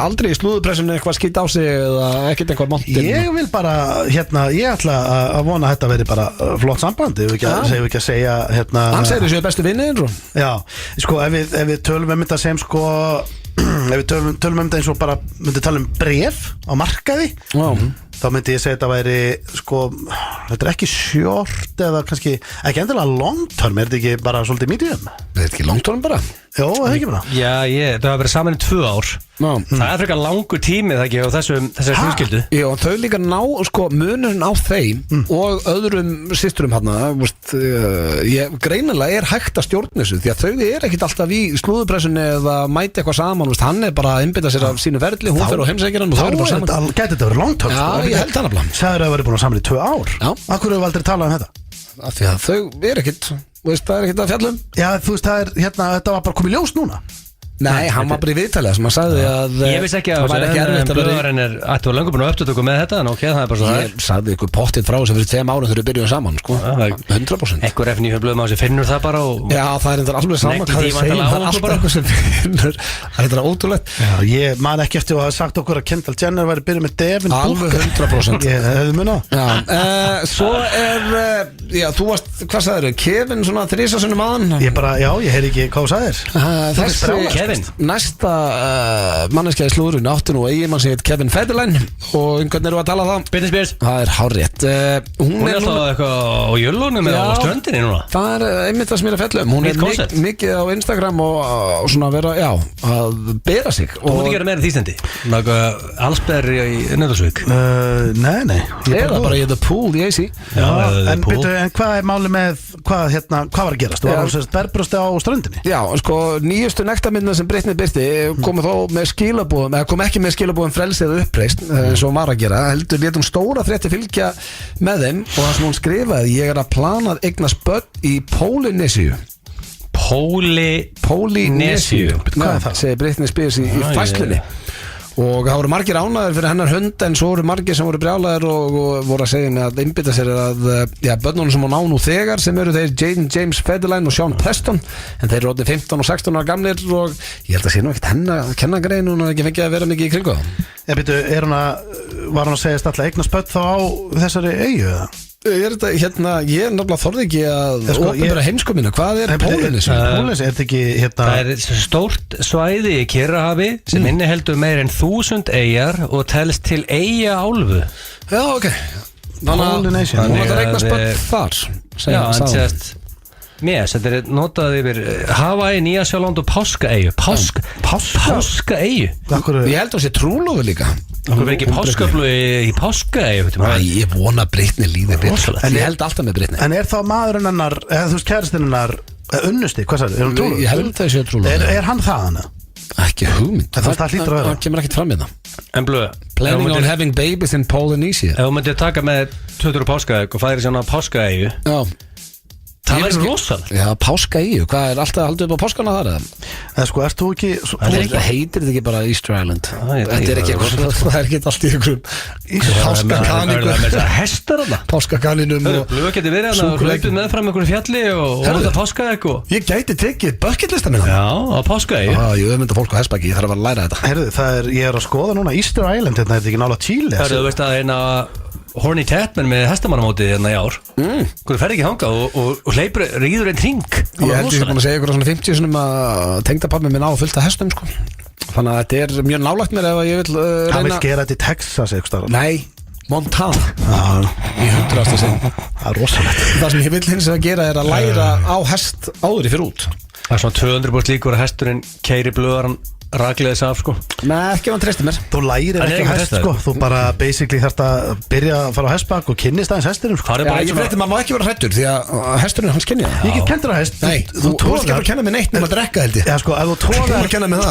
aldrei í slúðupressunni eitthvað skýt á sig eða ekkert einhver montin. Ég vil bara ég ætla að vona að þetta veri bara flott samband ef við ekki að segja hann segir þessu bestu vinni já, ef við tölum þetta sem ef við tölum þetta eins og bara myndi tala bréf á markaði þá myndi ég segja þetta væri þetta er ekki short eða kannski ekki endilega long term er þetta ekki bara svolítið medium? Er þetta ekki long term bara? Jó, það er ekki bara Já, það hafa verið saman í 2 ár Það er frekar langur tími það ekki á þessari fjölskyldu Já, þau líka ná munurinn á þeim og öðrum systurum hérna greinilega er hægt að stjórna þessu því að þau er ekkit alltaf í slúðupressunni eða mæti eitthvað saman hann er bara að einbytta sér af sínu ferli hún fer á heimsækjaran og þau eru bara saman Gæti þetta verið long term? Já, ég held hann að blá Sæður að það verið búin að saman í 2 ár Akkur hefur aldrei talað þetta? Af því að þau er ekkit það er ekkit að fjallum Já, þú veist, þetta var bara komið ljós núna Nei, hann var bara í viðtalið sem hann sagði að Ég veist ekki að blöðarinn ættu að löngu búin að upptöku með þetta en ok, það er bara svo það Ég sagði ykkur pottið frá sem fyrir 2 árum þegar við byrjuðum saman 100% Ekkur F9 blöðum á sig finnur það bara Já, það er alveg saman hvað við segjum Það er alltaf eitthvað sem finnur Það er ótrúlegt Ég man ekki eftir að hafa sagt okkur að Kendall Jenner væri byrjuð með Devin Booker Alveg 100% Ég hefði munað Svo þú varst, hvað sagðir Kevin svona 3 sinnum aðan Ég heyri ekki hvað þú sagðir Næsta manneskja í slúðurinn áttu nú eiginmann sem heit Kevin Federline og einhvern eru að tala það Britney Spears Það er hárrétt Hún er alltaf eitthvað á jölunum eða á ströndinni núna Það er einmitt það sem ég er að fjalla Hún er mikið á Instagram og svona að vera, að bera sig Þú múti gera meira því stendi Allsberg í Nauthólsvík Nei Eða bara í The Pool í AC En hvað er máli með hvað var að gerast? Þú var berbrösti á ströndinni? Já, nýjustu nektarmyndina sem Britney birti komu þó með skilabúðum eða kom ekki með skilabúðum frelsi eða uppreist eins og hún var að gera heldur létum stóra frétti fylgja með þeim og það sem hún skrifaði ég er að plana að eignast börn í Pólynesiu Pólynesiu Hvað er það? Segir Britney Spears í fæslunni og það voru margir ánæður fyrir hennar hund en svo voru margir sem voru brjálæðir og voru að segja að einbytta sér að börnunum sem hún á nú þegar sem eru þeir Jaden James Federline og Sean Preston en þeir eru 15 og 16 ára gamlir og ég held að sé nú ekkert henn að kenna grein hún ekki fengið að vera mikið í kringu var hún að segja alltaf eignast börn þá á þessari eyju eða? Ég náttúrulega þorði ekki að opinbera heimskominu, hvað Pólinis? Pólinis, þetta ekki Það stórt svæði í Kyrrahafi sem inniheldur meir en 1000 eyjar og telst til eyjaálfu. Já, ok Þannig að hún ætlar eignast börn þar Já, hann sést þetta notað yfir Hawaii, Nýja-Sjáland og Páskaeyju Páskaeyju Ég held að sé trúlofu líka Hvað verður ekki páskaflu í Páskaeyju? Ég vona Britney líður betur En ég held alltaf með Britney En er þá maðurinn hennar, eða þú veist kæristinn hennar unnusti, hvað sagði, er hún trúlofu? Ég held að það sé trúlofu Er hann það hana? Ekki hugmynd Það hlýtur að vera Það kemur ekkert fram í það En blöð Planning on having babies in Polynesia Ef þú myndir taka með 20 páskaegg og færi svona Páskaeyju Já Það væri rosalega Já, Páskaeyju, hvað er alltaf haldið upp á páskana þar eða? Eða sko, ert þú ekki heitir þetta ekki bara Easter Island? Þetta er ekki eitthvað, það er ekki allt í einhverjum Páskakaningu Það er með þessar hestar þarna Páskakaninum Blöð geti verið að hlaupið meðfram einhverju fjalli og þetta páskaegg Ég gæti tekið bucketlistan með það Já, á Páskaeyju Ég öfmynda fólk á hestbaki, ég þarf að læra þetta Herðu, ég er að skoða núna Easter Island, þetta er ekki nála Chile Þú veist að eina Horny Tatman með hestamannamótið hérna í ár Hvernig ferði ekki hanga og hleypur ríður einn hring Ég held ég búin að segja ykkur svona 50 sinum að tengdapappi minn á fullt af hestum sko. Þannig að þetta er mjög nálægt mér ef ég vil reyna Hann vil gera þetta í Texas eitthvað Nei, Montana Í 100. sinn Það er rosalegt Það sem ég vil hins að gera er að læra á hest áður í fyrir út Það er svona 200% líkur að hesturinn keiri blöðaran raklega þess af sko Nei, ekki ef hann treystir mér Þú lærir ekki hest sko Þú bara basically þarft að byrja að fara á hestbak og kynnist aðeins hestinum sko Ég frétti maður má ekki vera hræddur því að hesturinn hans kynja Ég get kendur að hest Nei, þú tóðar ekki að kenna mig neitt nema að drekka held ég Já sko, ef þú tóðar að kenna mig það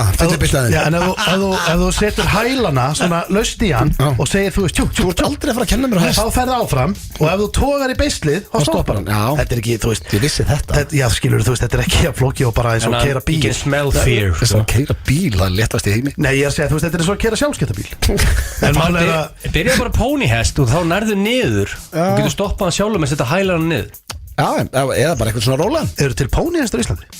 Já, en ef þú setur hælana svona laust í hann og segir þú veist Þú ert aldrei að fara að kenna mér á hest Þá ferð áfram og ef þú tóðar í beislið þá stoppar hann Þetta er ekki, þú veist Ég vissi þetta Já, skilur þú veist, þetta er ekki að flóki og bara eins og keyra bíl You can smell fear Keyra bíl, það er léttast í heimi Nei, ég er að segja, þú veist, þetta er eins og að keyra sjálfskiptabíl En mál er að Byrja bara pónihest og þá nærðu niður og getur stoppað hann sjálfur með að setja hælar hann niður Já, eða bara eitthvað svona rólan Eru til pónihestar í Íslandi?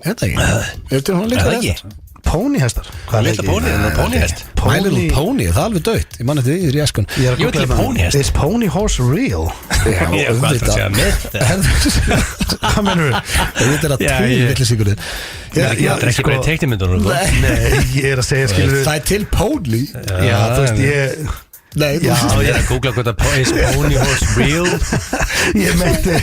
Þetta ekki Eru til hún líka Pónihestar? Hvað er þetta pónihest? My Little Pony, það er alveg dött Ég man þetta í eskun Ég vil til pónihest Is pony horse real? Já, hvað er það að segja með Hvað mennur Þetta er að tveim villisíkur Það er ekki bara í teiknimyndunum Nei, ég er að segja skilur Það er til pony Já, þú veist, ég Nei, já, ég er að googla hvað það is pony horse real Ég meinti,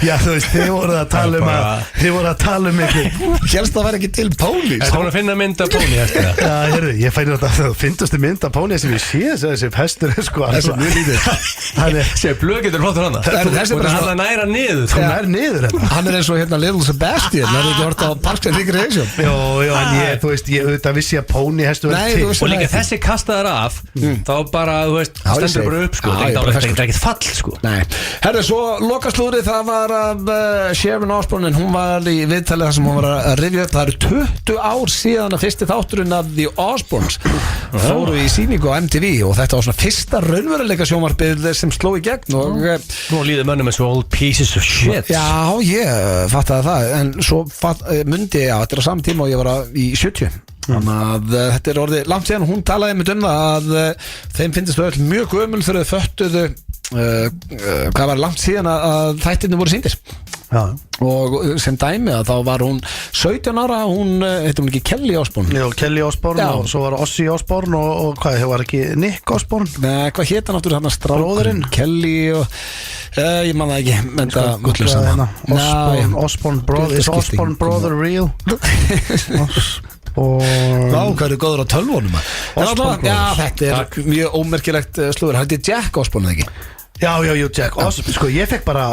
já þú veist, þið voru að tala um eitthvað Hérst það væri ekki til pony Það er að finna mynd af pony hestina Já, hérðu, ég fæði þetta að það finnstu mynd af pony sem ég sé þessi hestur sko Það er svo mjög lítið Sér blöð getur hlóttur hana Og það er næra niður Þú nær niður hérna Hann er eins og hérna Little Sebastian Það er ekki hort á Parks and Recreation Jó, en ég, þú veist, ég auðvitað vissi að pony hestur Og líka þessi kastaðar af Þá bara, þú veist, stendur bara upp sko Það er ekkert fall sko Herðu, svo lokaslúrið það var af Sharon Osbourne en hún var í viðtalið þar sem hún var að rifja upp það eru 20 ár síðan að fyrsti þátturinn af The Osbournes fóru í sýningu á MTV og þetta var svona fyrsta raunveruleika sjónvarpið sem sló í gegn og nú líður mönnum með svo old pieces of shit Já, ég fattaði það en svo mundi ég þetta er á saman tíma og ég var í 70 þannig að þetta er orðið langt síðan og hún talaði með að þeim finnst þau öll mjög gömul þegar þau föttuðu hvað var langt síðan að þættirnir voru sýndir og sem dæmi að þá var hún 17 ára, hún heitum ekki Kelly Osbourne Já, Kelly Osbourne og svo var Ozzy Osbourne og hvað, það var ekki Nick Osbourne Nei, hvað hétt hann áttur hann að stráðurinn Kelly og ég man það ekki men það gullu Osbourne Brother Is Osbourne Brother real? Hvað eru góður á tölvunum Já, þetta er mjög ómerkilegt slúður Þetta er Jack Osbourne ekki Já, Jack Osbourne Sko, ég fekk bara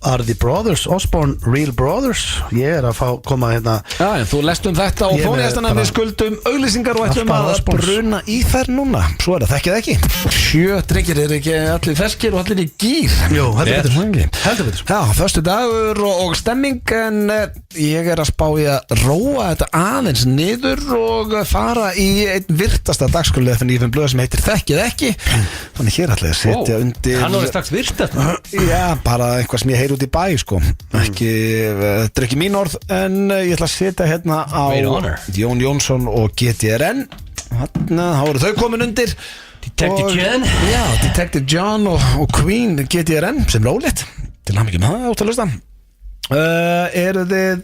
Are the brothers Osborne real brothers? Ég að koma hérna. Já, en þú lest þetta og fóniðastana við skuldum auglýsingar og ætlum að bruna í þær núna. Svo það þekkið ekki. 7 drengir ekki allir ferskir og allir í gír. Jú, heldur betur. Já, föstu dagur og stemming, en ég að spá í að róa þetta aðeins niður og fara í einn virtasta dagskrárlið fyrir nýjum blöð sem heitir Þekkið ekki. Þannig hér ætla ég að setja undir. Hann orðið strax virtast. Já, bara eitthvað sem ég heyri út í bæ, sko. Ekki, þetta er ekki mín orð, en ég ætla að setja hérna á Jón Jónsson og GTRN. Þarna, þá eru þau komin undir. Detective John. Já, Detective John og Queen GTRN sem rólegt. Til hann ekki með það átt að lusta. Eru þið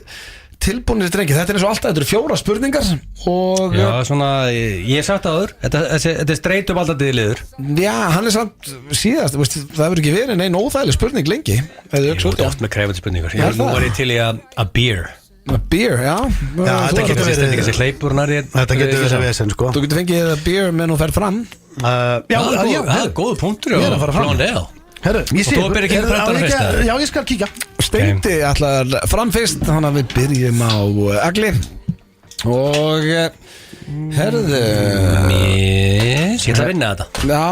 tilbúinir drengi? Þetta er eins og alltaf, þetta eru 4 spurningar og já, svona, ég hef sagt áður þetta straight alltaf liður. Já, hann samt síðast, veist, það hefur ekki verið neinn óþægileg spurning lengi. Ég er oft með krefandi spurningar. Nú var ég til í að beer. Beer, já. Þetta getur verið vesen, sko. Þú getur fengið beer meðan þú ferð fram. Já, það er góðu punktur. Ég er að fara fram. Herru, ég sé, já, ég skal kíkja. Steindi ætlar fram fyrst, þannig að við byrjum á Agli. Og herðu ég ætla að vinna þetta. Já,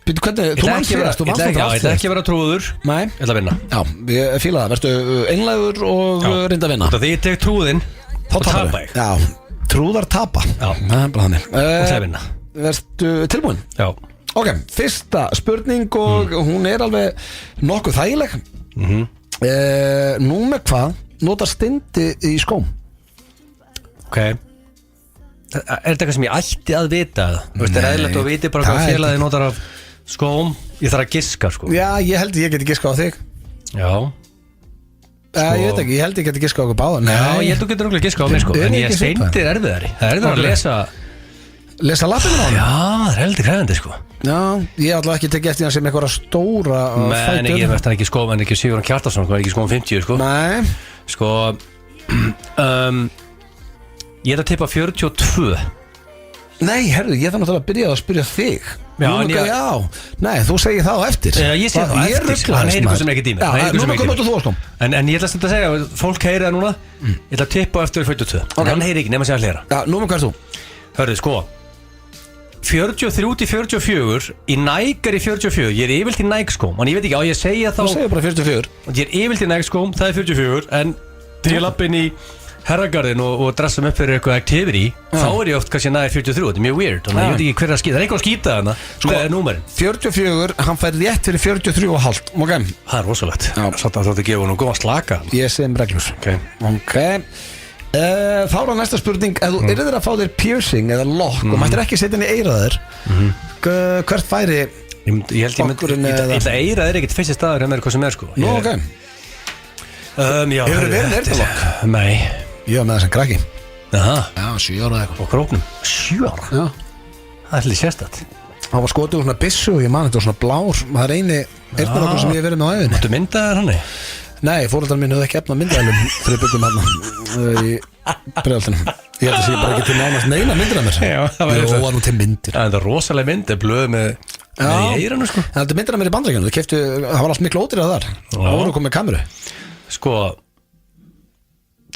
byrju hvernig, þú mann síðast, þú vannst þetta allt. Ég ætla ekki að vera trúður. Nei, ég ætla að vinna. Já, ég fíla það, verðstu einlægur og reynda að vinna. Þegar ég tek trúðinn, þá tapa ég. Já, trúðar tapa. Já, það er bara þannig. Og ætla að vinna. Verðstu tilbúin? Já. Ok, fyrsta spurning og hún er alveg nokkuð þægileg. Nú með hvað notar Steindi í skóm? Ok. Er þetta eitthvað sem ég ætti að vita? Þú veist, er eðlilegt að viti bara hvað félagið notar af skóm? Ég þarf að giska, sko. Já, ég held ég geti giska á þig. Já. Ég veit ekki, ég held ég geti giska á okkur báðan. Já, ég held þú getur okkur giska á mig, sko. En ég Steindi er erfiðari. Það er erfiðar að lesa lappinu á hann? Já, það er heldur krefandi, sko. Já, ég ætla ekki að tekja eftir hann sem eitthvað stóra fætur. Nei, ég veist hann ekki skóm, en ekki Sigurðan Kjartarsson, hann er ekki skóm 50, sko. Nei. Sko, ég er að tippa 42. Nei, herru, ég þarf náttúrulega að byrja að spyrja þig. Já, Nei, þú segir það á eftir. Ég segi það á eftir, hann heyrir hvað sem ekki dýmir. Já, núna komum þú á skóm. En ég ætla að segja, fólk heyrir það núna. Ég ætla að tippa eftir 42. Hann heyrir ekki, nema að segja hlera. Já, núna hvað er þú? Hörðu, sko 43-44 í Nike í 44. Ég er yfirlt í Nike skóm. En ég veit ekki, á ég segja þá. Þú segir bara 44. Ég er yfirlt í Nike skóm, það er 44. En þegar ég lapp inn í herragarðin og dressa mig upp fyrir eitthvað activity, þá er ég oft kannski næri 43. Þetta er mjög weird. Þannig að ég veit ekki hver að skýta. Það er einhver að skýta þarna. Sko, með númerin 44, hann fær rétt fyrir 43,5. Ok. Það er rosalegt. Satt að þetta gefa nú góða slaka. Ég sé reglur. Ok. Þá er næsta spurning, ef þú yrðir að fá þér piercing eða lock og mættir ekki setja inn í eiraðir, hvert færi lokkurinn eða? Ég ætla að eirað er ekkert fyrsti staður en það er hvað sem er, sko. Nú, ok. Hefur þið verið eyrnalokk? Nei. Ég var með þess að krakki. Jaha. Já, 7 ára eða eitthvað. Og króknum 7 ára? Já. Það er lítið sérstætt. Það var skotið úr svona byssu og ég man þetta var svona blár. Það er eini eyrnalokkur sem ég hef verið með á æfinni. Máttu myndaðar hann? Nei, fóröldar mín hefði ekki efna myndaðalum þegar ég byggum hann í bregaldinu. Ég held að sé bara ekki til nánast neina myndir af mér. Já, það var Jó, nú til myndir. Það er rosalega mynd, það er blöð með í eiranu, sko. Það er myndir af mér í Bandaríkjunum. Það var allt miklu ódýrað þar. Það voru komið kameru. Sko,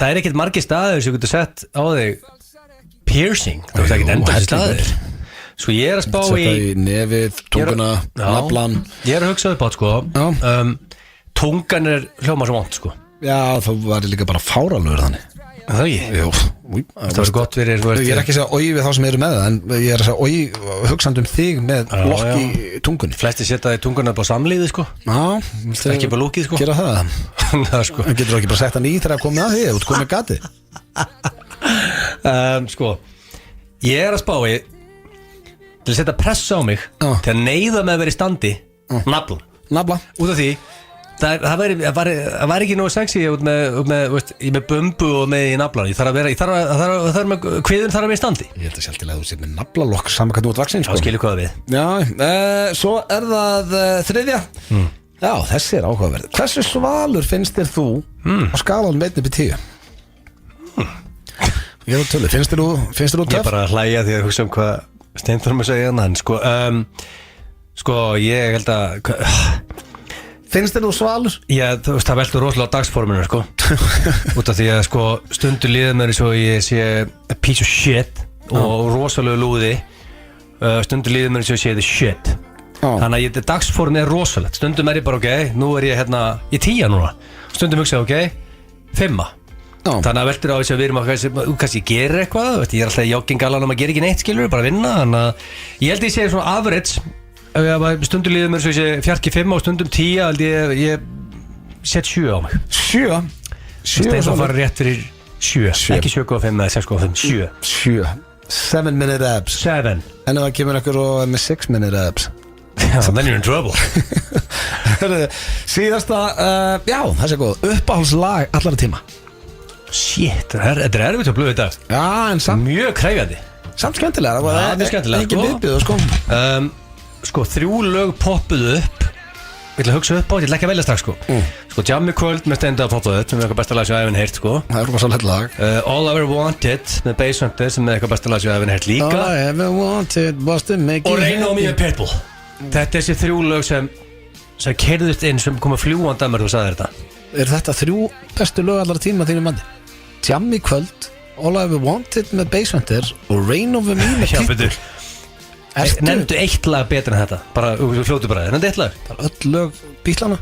það er ekkert margir staðir sem þú getur sett á þig piercing. Það er ekkert enda staðir. Sko, ég er að spá í nefið, tunguna, naflan. Ég er að hugsa upp á þetta, sko. Tungan er hljóma svo vant, sko. Já, það var líka bara fáralögur þannig. Það ekki? Jú. Það var gott fyrir. Ég er ekki að segja oi við þá sem eru með það, en ég er að segja oi hugsandi þig með lokk í tungunni. Flesti setja í tunguna upp á samlíði, sko. Já. Ekki bara lúkið, sko. Gera það. Það, sko. En getur þú ekki bara sett hann í þegar það komið að því, ef þú komið gatið? Sko, ég er að spá í til að setja pressa á mig til að neyða með að vera í standi nafla. Út af því það væri ekki nógu sexy út með bumbu og með í naflan. Ég þarf með kviðun þarf að vera í standi. Ég held að sjálf til að þú sér með naflalokk saman hvað þú ert vaksin, sko. Það skilur hvað við. Já, svo er það þriðja. Já, þessi er áhugaverð. Hversu svalur finnst þér þú á skalanum 1 upp í 10? Ég er á tölu, finnst þér þú töff? Ég bara að hlæja því að hugsa hvað Steinþór að segja hann, sko, ég held að Finnst þér þú svalur? Já, þú veist, það veldur rosalega á dagsforminu, sko. Út af því að, sko, stundu líður mér eins og ég sé a piece of shit og rosalega lúði. Stundu líður mér eins og ég sé the shit. Þannig að dagsformið er rosalegt. Stundum ég bara, ok, nú ég 10 núna. Stundum hugsa, ok, 5. Þannig að veldur á þess að við erum að kannski gerir eitthvað, ég alltaf í jogginggalanum að gera ekki neitt, skilur, bara vinna. Þannig að ég held ég sé svona average. Stundum líður mér svo ég sé fjarki 5 og stundum 10, held ég set 7 á mig. 7? Það er að fara rétt fyrir 7. Ekki 7,5 eða 6,5, 7. 7 minute abs. 7. En ef það kemur einhver og með 6 minute abs. Then you're in trouble. Síðasta, já, það sé góð. Uppáhaldslag allara tíma. Shit, þetta er erfitt að blöða í dag. Já, en samt mjög krefjandi. Samt skemmtilega. Já, mjög skemmtilega. Ekki viðbjöð, sko. Sko, 3 lög poppuðu upp. Ég ætla að hugsa upp á, ég ætla ekki að velja strax, sko. Sko, Jammy Kvöld með Steinda poppuðu upp, sem er eitthvað besta lag sem ég hef heyrt, sko. Það er rosalegt lag. All I Ever Wanted með Bass Hunter, sem er eitthvað besta lag sem ég hef heyrt líka. All I Ever Wanted was to make you happy. Og Rain on Me með Pitbull. Þetta er þessi 3 lög sem keyrðust inn, sem kom að fljúandi að mér, þú sagði þetta. Er þetta 3 bestu lög allara tíma þínum mandi? Jammy Kvöld, All I Ever Wanted með Bass Hunter og Rain on Me með Pitbull. Nefndu 1 lag betur en þetta. Bara, fljótu bara, nefndu 1 lag. Bara öll lög Bítlana.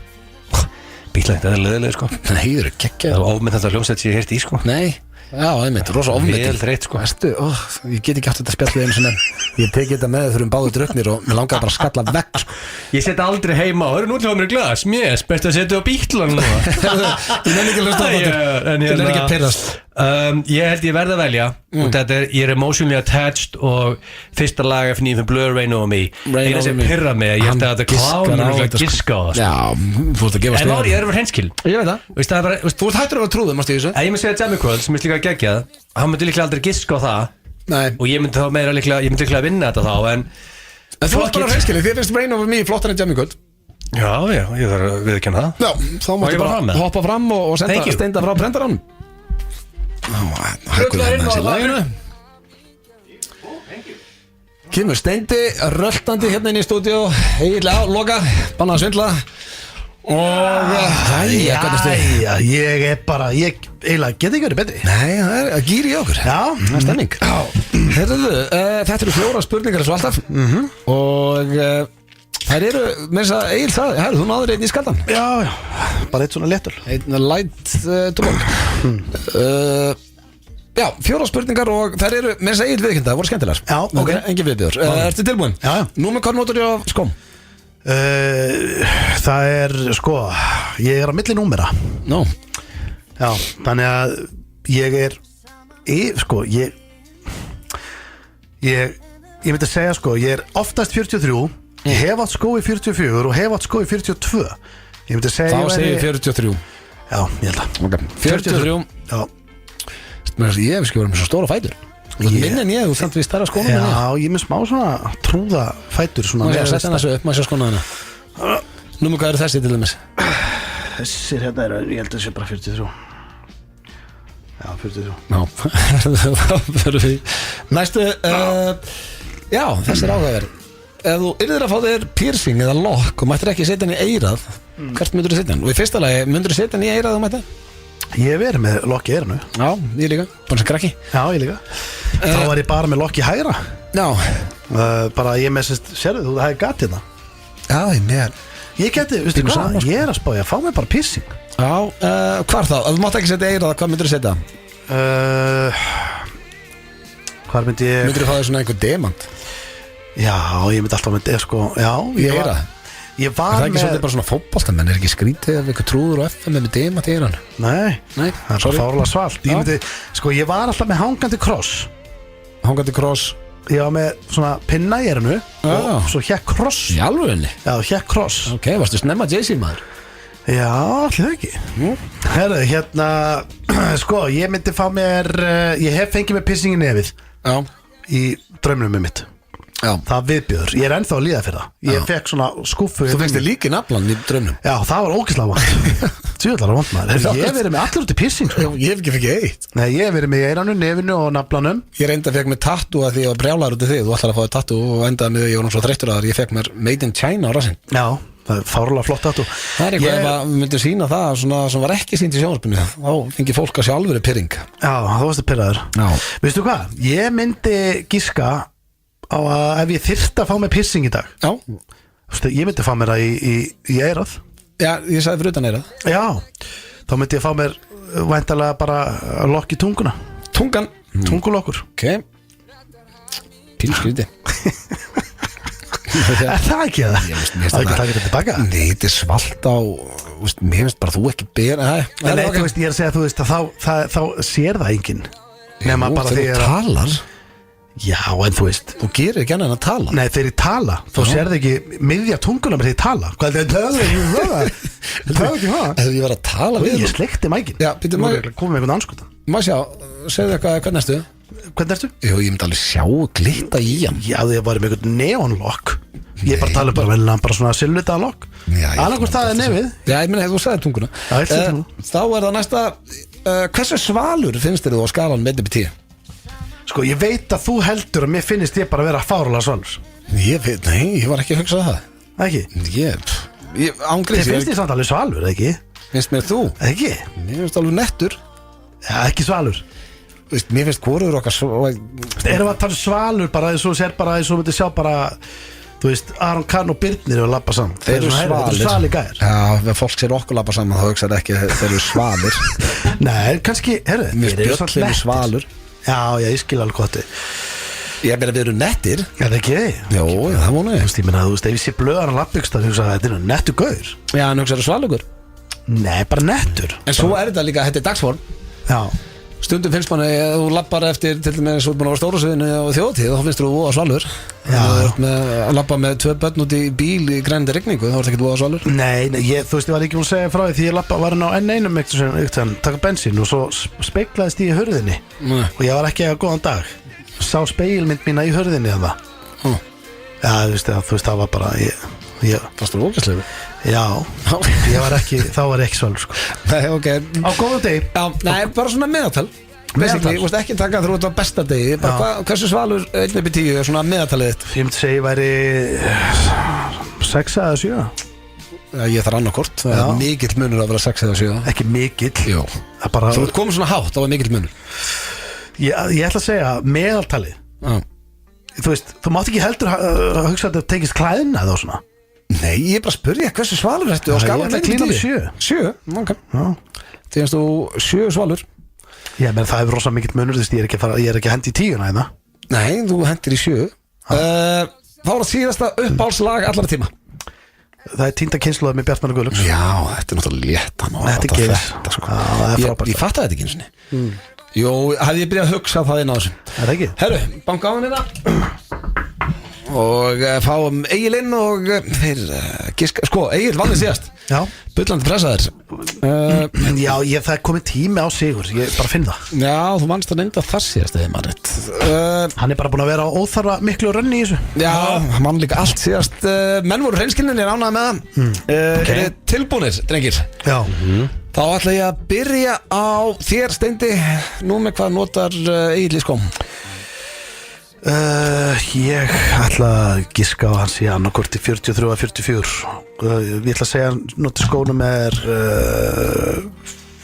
Bítlana, þetta er leðilega, sko. Nei, það eru geggja. Það var ofmynd þetta hljómsveit sem ég heyrti í, sko. Nei, já, einmitt, rosa ofmynd. Vel þreytt, sko. Vestu, ég get ekki haft þetta spjallið einu sinni. Ég teki þetta með þau báðu drukknir og mér langaði bara að skalla vekk, sko. Ég seti aldrei heima og nú til að mér glas, mjög best að setja á Bítlana núna. Ég nenni ekki að hlusta á þetta. Ég nenni ekki að pirrast. Ég held ég verði að velja og þetta ég er emotionally attached og fyrsta lag af nýjum Blur, Rain on Me. Eina sem pirra mig, ég held að þetta klán er að giska á það. Já, þú ert að gefa stöður. En Mári, ég er að vera hreinskil. Ég veit það. Þú ert hættur að vera trúðum, mástu í þessu. Ég myndi segja Jammy Kvöld, sem er líka geggjað. Hann myndi líklega aldrei giska á það. Nei. Og ég myndi þá meira líklega vinna þetta þá, en þú ert bara hreinskil, þér finnst Rain on Me flottar en Jammy Kvöld. Já, ég þarf að viðurkenna það. Já, þá máttu bara hoppa fram og senda frá prentaránum. Hækkuðu hérna þessi laginu. Kemur Steindi röltandi hérna inn í stúdíu. Eiginlega loka, bannað að svindla. Og Jæja, ég er bara ég eiginlega get ekki verið betri. Nei, það er að gýra í okkur. Já, það er stemning. Heyrðu, þetta eru 4 spurningar eins og alltaf. Og þær eru, með þess að Egil sagði, herru, þú náður einn í skaldan. Já, bara eitt svona léttul. Einn light tobak. Já, 4 spurningar og þær eru, með þess að Egil viðkynna, það voru skemmtilegar. Já, ok. Engin viðbjóður. Ertu tilbúin? Já. Númer hvað notur ég á skóm? Það er, sko, ég er á milli númera. Nó. Já, þannig að ég er, sko, ég myndi segja, sko, ég er oftast 43. Ég hef átt skó í 44 og hef átt skó í 42. Ég myndi segja þá segir 43. Já, ég held að okay. 43. Já. Ég hef ekki verið með svo stóra fætur. Minna en ég, þú samt við stærra skónum. Já, ég með smá svona trúða fætur svona. Má setja hann þessu upp, má sjá skóna hana. Númer hvað eru þessi til dæmis? Þessir hérna eru, ég held að það sé bara 43. Já, 43. Já, þá fyrir við næstu, já, þessi er áhugaverð. Ef þú yrðir að fá þér piercing eða lokk og mættir ekki setja hann í eyrað, hvert myndur þú setja hann? Og í fyrsta lagi, myndur þú setja hann í eyrað og mættir? Ég hef verið með lokk í eyranu. Já, ég líka, bara sem krakki. Já, ég líka. Þá var ég bara með lokk í hægra. Já. Bara ég með sérst, sérðu þú, það er gat hérna. Já, ég með. Ég geti, veistu hvað, ég er að spá, ég fá mig bara piercing. Já, hvar þá? Ef þú mátt ekki setja eyrað, hvað myndur þú setja? Hvar myndi ég? Myndur þú fá þér svona einhver demant? Já, ég myndi alltaf með sko, já, ég var það er ekki svolítið bara svona fótboltamenn, er ekki skrítið af eitthvað trúður og FM með demant í eiran? Nei, það er svo fárlega svalt. Ég myndi, sko, ég var alltaf með hangandi kross. Hangandi kross? Ég var með svona pinna í eiranu og svo hékk kross. Í alvörinni? Já, hékk kross. Ok, varstu snemma Jay-Z maður? Já, allir ekki. Herðu, hérna, sko, ég myndi fá mér, ég hef fengið mér pissing í nefið. Já. Í draumnum með mitt. Já. Það viðbjöður, ég er ennþá að líða fyrir það. Ég fekk svona skúffu. Þú fengst þér líka naflan í draumnum? Já, það var ógeðslega vant. Tjóðlar vant maður. Ég hef verið með allir út í pissing sko. Ég hef ekki fengið eitt. Nei, ég hef verið með eiranu, nefinu og naflanum. Ég reynda að fekk mér tattoo að því ég var brjálaður út í þig. Þú ætlar að fá þér tattoo og endaði með því ég var svo þreyttur að ég fekk mér Made in China á rassinn. Já, Það fárlega flott tattu. Það eitthvað ef að við myndum sína það svona, sem var ekki sýnt í sjónvarpinu, þá fengi fólk að sjá alvöru pirring. Já, það varstu pirraður. Veistu hvað, ég myndi giska á að ef ég þyrfti að fá mig piercing í dag. Já. Veistu, ég myndi fá mér það í eyrað. Já, ég sagði fyrir utan eyrað. Já, þá myndi ég fá mér væntanlega bara að lokka í tunguna. Tungan? Tungulokkur. Ok. Pílskriði. Er það ekki það? Það er ekki takið þetta tilbaka? Nei, þetta er svalt á mér finnst bara þú ekki bera Nei, þú veist, ég er að segja, þú veist að þá sér það enginn nema bara þegar þú talar. Já, en þú veist, þú gerir ekki annað en að tala. Nei, þegar ég tala, þá sér það ekki miðja tunguna með því ég tala. Hvað er það? Það er ekki það. Ef ég var að tala við ég sleikti mækin. Já, býtum maður komið með einhvern anskotan. Má sjá, segðu eitthvað, hvernig ertu? Hvernig ertu? Jú, ég myndi alveg sjá glitta í hann. Já, ég var með einhvern neonlokk. Ég bara tala bara svona silvitaða lokk. Annarkvæmst það er nefið. Já, ég meina, þú sagði tunguna. Þá er það næsta, hversu svalur finnst þér þú á skalan með 1-10? Sko, ég veit að þú heldur að mér finnist ég bara að vera fárlega svalur. Nei, ég var ekki að hugsa það. Ekki? Ég ángriðs. Þið finnst ég samt alveg svalur, ekki? Finnst mér þú? Ekki? Mér finnst alveg nettur. Já, ekki svalur. Veist, mér finnst hvorur okkar erum að tala svalur bara eins og sér bara eins og myndi sjá bara þú veist, Aron Kahn og Birnir eru að labba saman. Þeir eru svali gæðir. Já, ef fólk sér okkur labba saman þá hugsaði ekki þeir eru svalir. Nei, kannski, herru, þeir eru svolítið svalur. Já, ég skil alveg hvað ég meina við erum nettir. Er það ekki? Jó, það vonu ég. Ég meina, þú veist, ef ég sé blöðar að labba ykkur þá hugsa að þetta er nettu gaur. Já, en hugsaðu svalugur? Nei, bara nettur. En svo er þetta líka, þetta er dagsform. Já. Stundum finnst manni að þú lappar eftir til dæmis út búin á Stórasviðinu og þjóðtíð þá finnst þú voða svalur. Já. Að lappa með 2 börn út í bíl í grænandi rigningu, þá er þetta ekki voða svalur. Nei, þú veist, ég var ekki búin að segja frá því ég var inn á N1 eitthvað, taka bensín og svo speglaðist ég í hurðinni. Og ég var ekki að góðan dag. Sá speilmynd mína í hurðinni að það. Já, þú veist, það var bara Fannst þú ógæslegur? Já, þá var ekki svalur sko. Nei, ok. Á góðum degi? Já, nei, bara svona meðaltal. Basically, þú veist ekki taka þú út á besta degi. Bara hversu svalur 1-10 er svona meðaltalið þitt? Ég myndi segja ég væri 6 eða 7. Já, ég þarf annarkort. Það er mikill munur að vera 6 eða 7. Ekki mikill. Jú. Þú komið svona hátt, þá er mikill munur. Ég ætla að segja meðaltalið. Já. Þú veist, þú mátt ekki heldur að hugsa að það tekist klæðina eða svona. Nei, ég er bara að spyrja hversu svalur ertu á skalan með 7. 7, ok. Þegar þú 7 svalur. Já, menn það hefur rosa mikill munur, þú veist, ég er ekki að hendi í 10 næna. Nei, þú hendir í 7. Þá er það síðasta uppáhaldslag allra tíma. Það er 10. kynslóð með Bjartmann og Guðlungs. Já, þetta er náttúrulega léttan. Þetta er gils. Það er frábært. Ég fattaði þetta ekki eins og niður. Jú, hefði ég byrjað að hugsa það inn á þessu. Það er ekki. Herru, banka á hann hérna. Og fáum Egil inn og þeir giska, sko, Egil vann síðast. Já. Bullandi pressaðir. Já, það er komið tími á sigur, ég bara finn það. Já, þú mannst að nefnda þar síðast eða mann rétt. Hann er bara búin að vera á óþarfa miklu rönni í þessu. Já, hann mann líka allt síðast. Menn voru hreinskilninni ánægði með það. Er þið tilbúnir, drengir? Já. Þá ætla ég að byrja á þér, Steindi. Nú með hvað notar Egil í skóm? Ég ætla að giska á hans í annarkorti 43 að 44. Ég ætla að segja notur skónum er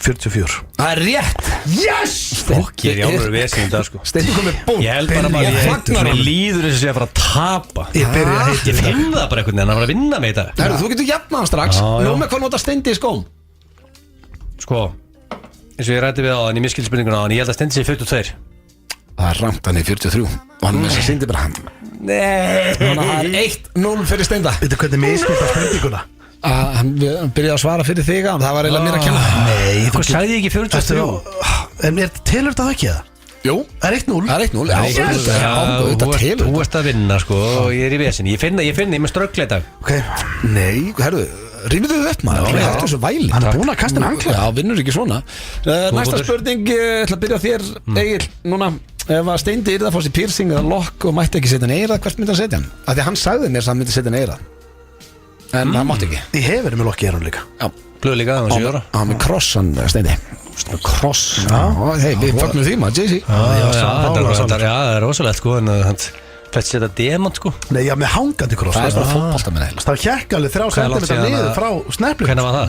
44. Það er rétt. Yes! Fokk, ég er í álur vesinn það sko. Steindi komið búnt. Ég held bara ég líður þess að ég að fara að tapa. Ég finn það bara einhvern veginn að fara að vinna með þetta. Þú getur jafnað hann strax. Nú með hvað notar Steindi í skóm? Sko, eins og ég rætti við á hann í miskilspurninguna á hann, ég held að Steindi sé 42. Það er rangt hann í 43 og hann með þess að Steindi bara hann. Nei. Þannig að það er 1-0 fyrir Steinda. Veitu hvernig miskilta spurninguna? Hann byrjaði að svara fyrir þig og það var eiginlega mér að kenna. Nei, hvað sagði ég ekki 43? En telur það ekki það? Jú. Það er 1-0. Það er 1-0, já. Þú ert að vinna sko og ég er í vesinni. Ég finn ég með ströggla í dag. Ok. Nei, herru, rýfðu þið upp maður. Það er þessu væli. Hann er búin að kasta hann. Já, vinnur ekki svona. Næsta spurning, ég ætla að byrja þér, Egil, núna. Ef að Steindi yrði að fá sér piercing eða lokk og mætti ekki setja hann eirað, hvert myndi hann setja hann? Af því að hann sagði mér að hann myndi setja hann eirað. En það mátti ekki. Ég hef verið með lokk í eirað líka. Já. Blöð líka, það var 7 ára. Hann með kross, hann Steindi. Kross. Já, hei, við fagnum því maður, Jay-Z. Já, það er rosalegt sko, en Þetta setja demant sko. Nei, já, með hangandi kross. Það er bara fótbolta með heila. Það hjekk alveg 3 cm niður frá sneplu. Hvernig var það?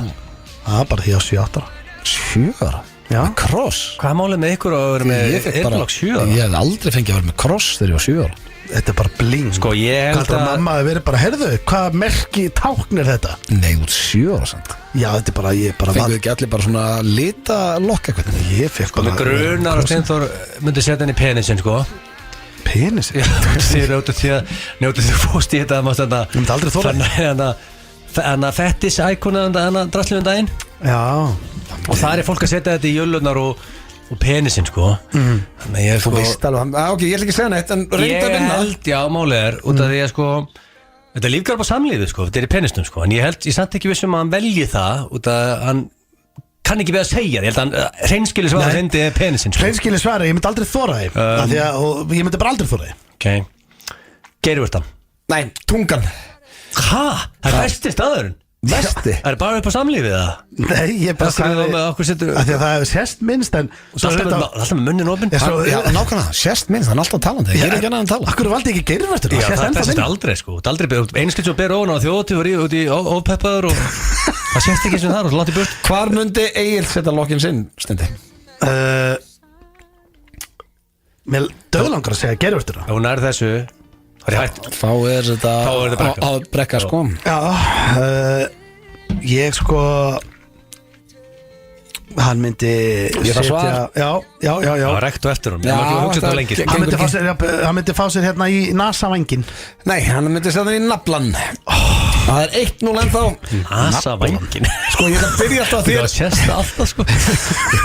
Það var bara því á 7-8 ára. 7 ára? Já. Kross? Hvað er málið með ykkur að vera með eirlokk 7 ára? Ég hef aldrei fengið að vera með kross þegar ég var 7 ára. Þetta er bara bling. Sko, ég held að mamma hefur verið bara, heyrðu, hvað merki tákn er þetta? Nei, út 7 ára samt. Já, þetta er bara, ég bara fenguðu ekki allir bara svona lita lokk eitthvað? Ég fekk bara með grunar og Steinþór myndi setja henni penisinn, sko. Penisinn? Já, njótið þú fóst í þetta. Ég myndi aldrei þóla. Þannig að fettis ækona drastlum daginn. Já. Og það er fólk að setja þetta í jöllunar og penisinn, sko. Þannig að ég Þú veist alveg, ok, ég ætla ekki að segja neitt, en reynda að vinna. Ég held, já, málið er, út af því að, sko, þetta er lífgarpa samlífið, sko, þetta er í penisnum, sko. En ég samt ekki vissum að hann velji það, út af að hann kann ekki við að segja það. Ég held að hann hreinskili svara reyndi penisinn, sko. Hreinskili svara, ég myndi aldrei þóra þig. Og ég myndi bara aldrei þóra þig. Ok. Geirvörtan. Nei, tungan. Hæ? Það er vesti staðurinn. Vesti? Það er bara upp á samlífið, það? Nei, ég bara sagði Okkur setur Því að það hefur sést minnst, en alltaf með munnin opinn. Já, nákvæmlega, sést minnst, hann er alltaf talandi. Ég er ekki annað en tala. Akkur valdi ekki geirvörtur? Já, það sést aldrei, sko. Einskilt svo ber ofan á þjóti og út í ofpeppaður og það sést ekki eins og þar og svo látt í burt. Hvar myndi Egil setja lokkinn sinn, Steindi? Mér döðlangar að segja geirvörtur. Hún er þessu. Þá er þetta á brekka, sko. Já, ég sko hann myndi Ég það svar? Já. Það var rekt og eftir hún. Hann myndi fá sér hérna í nasavængin. Nei, hann myndi setja hann í naflan. Það er 1-0 ennþá. Nasavængin. Sko, ég ætla að byrja alltaf þér. Það sést alltaf, sko.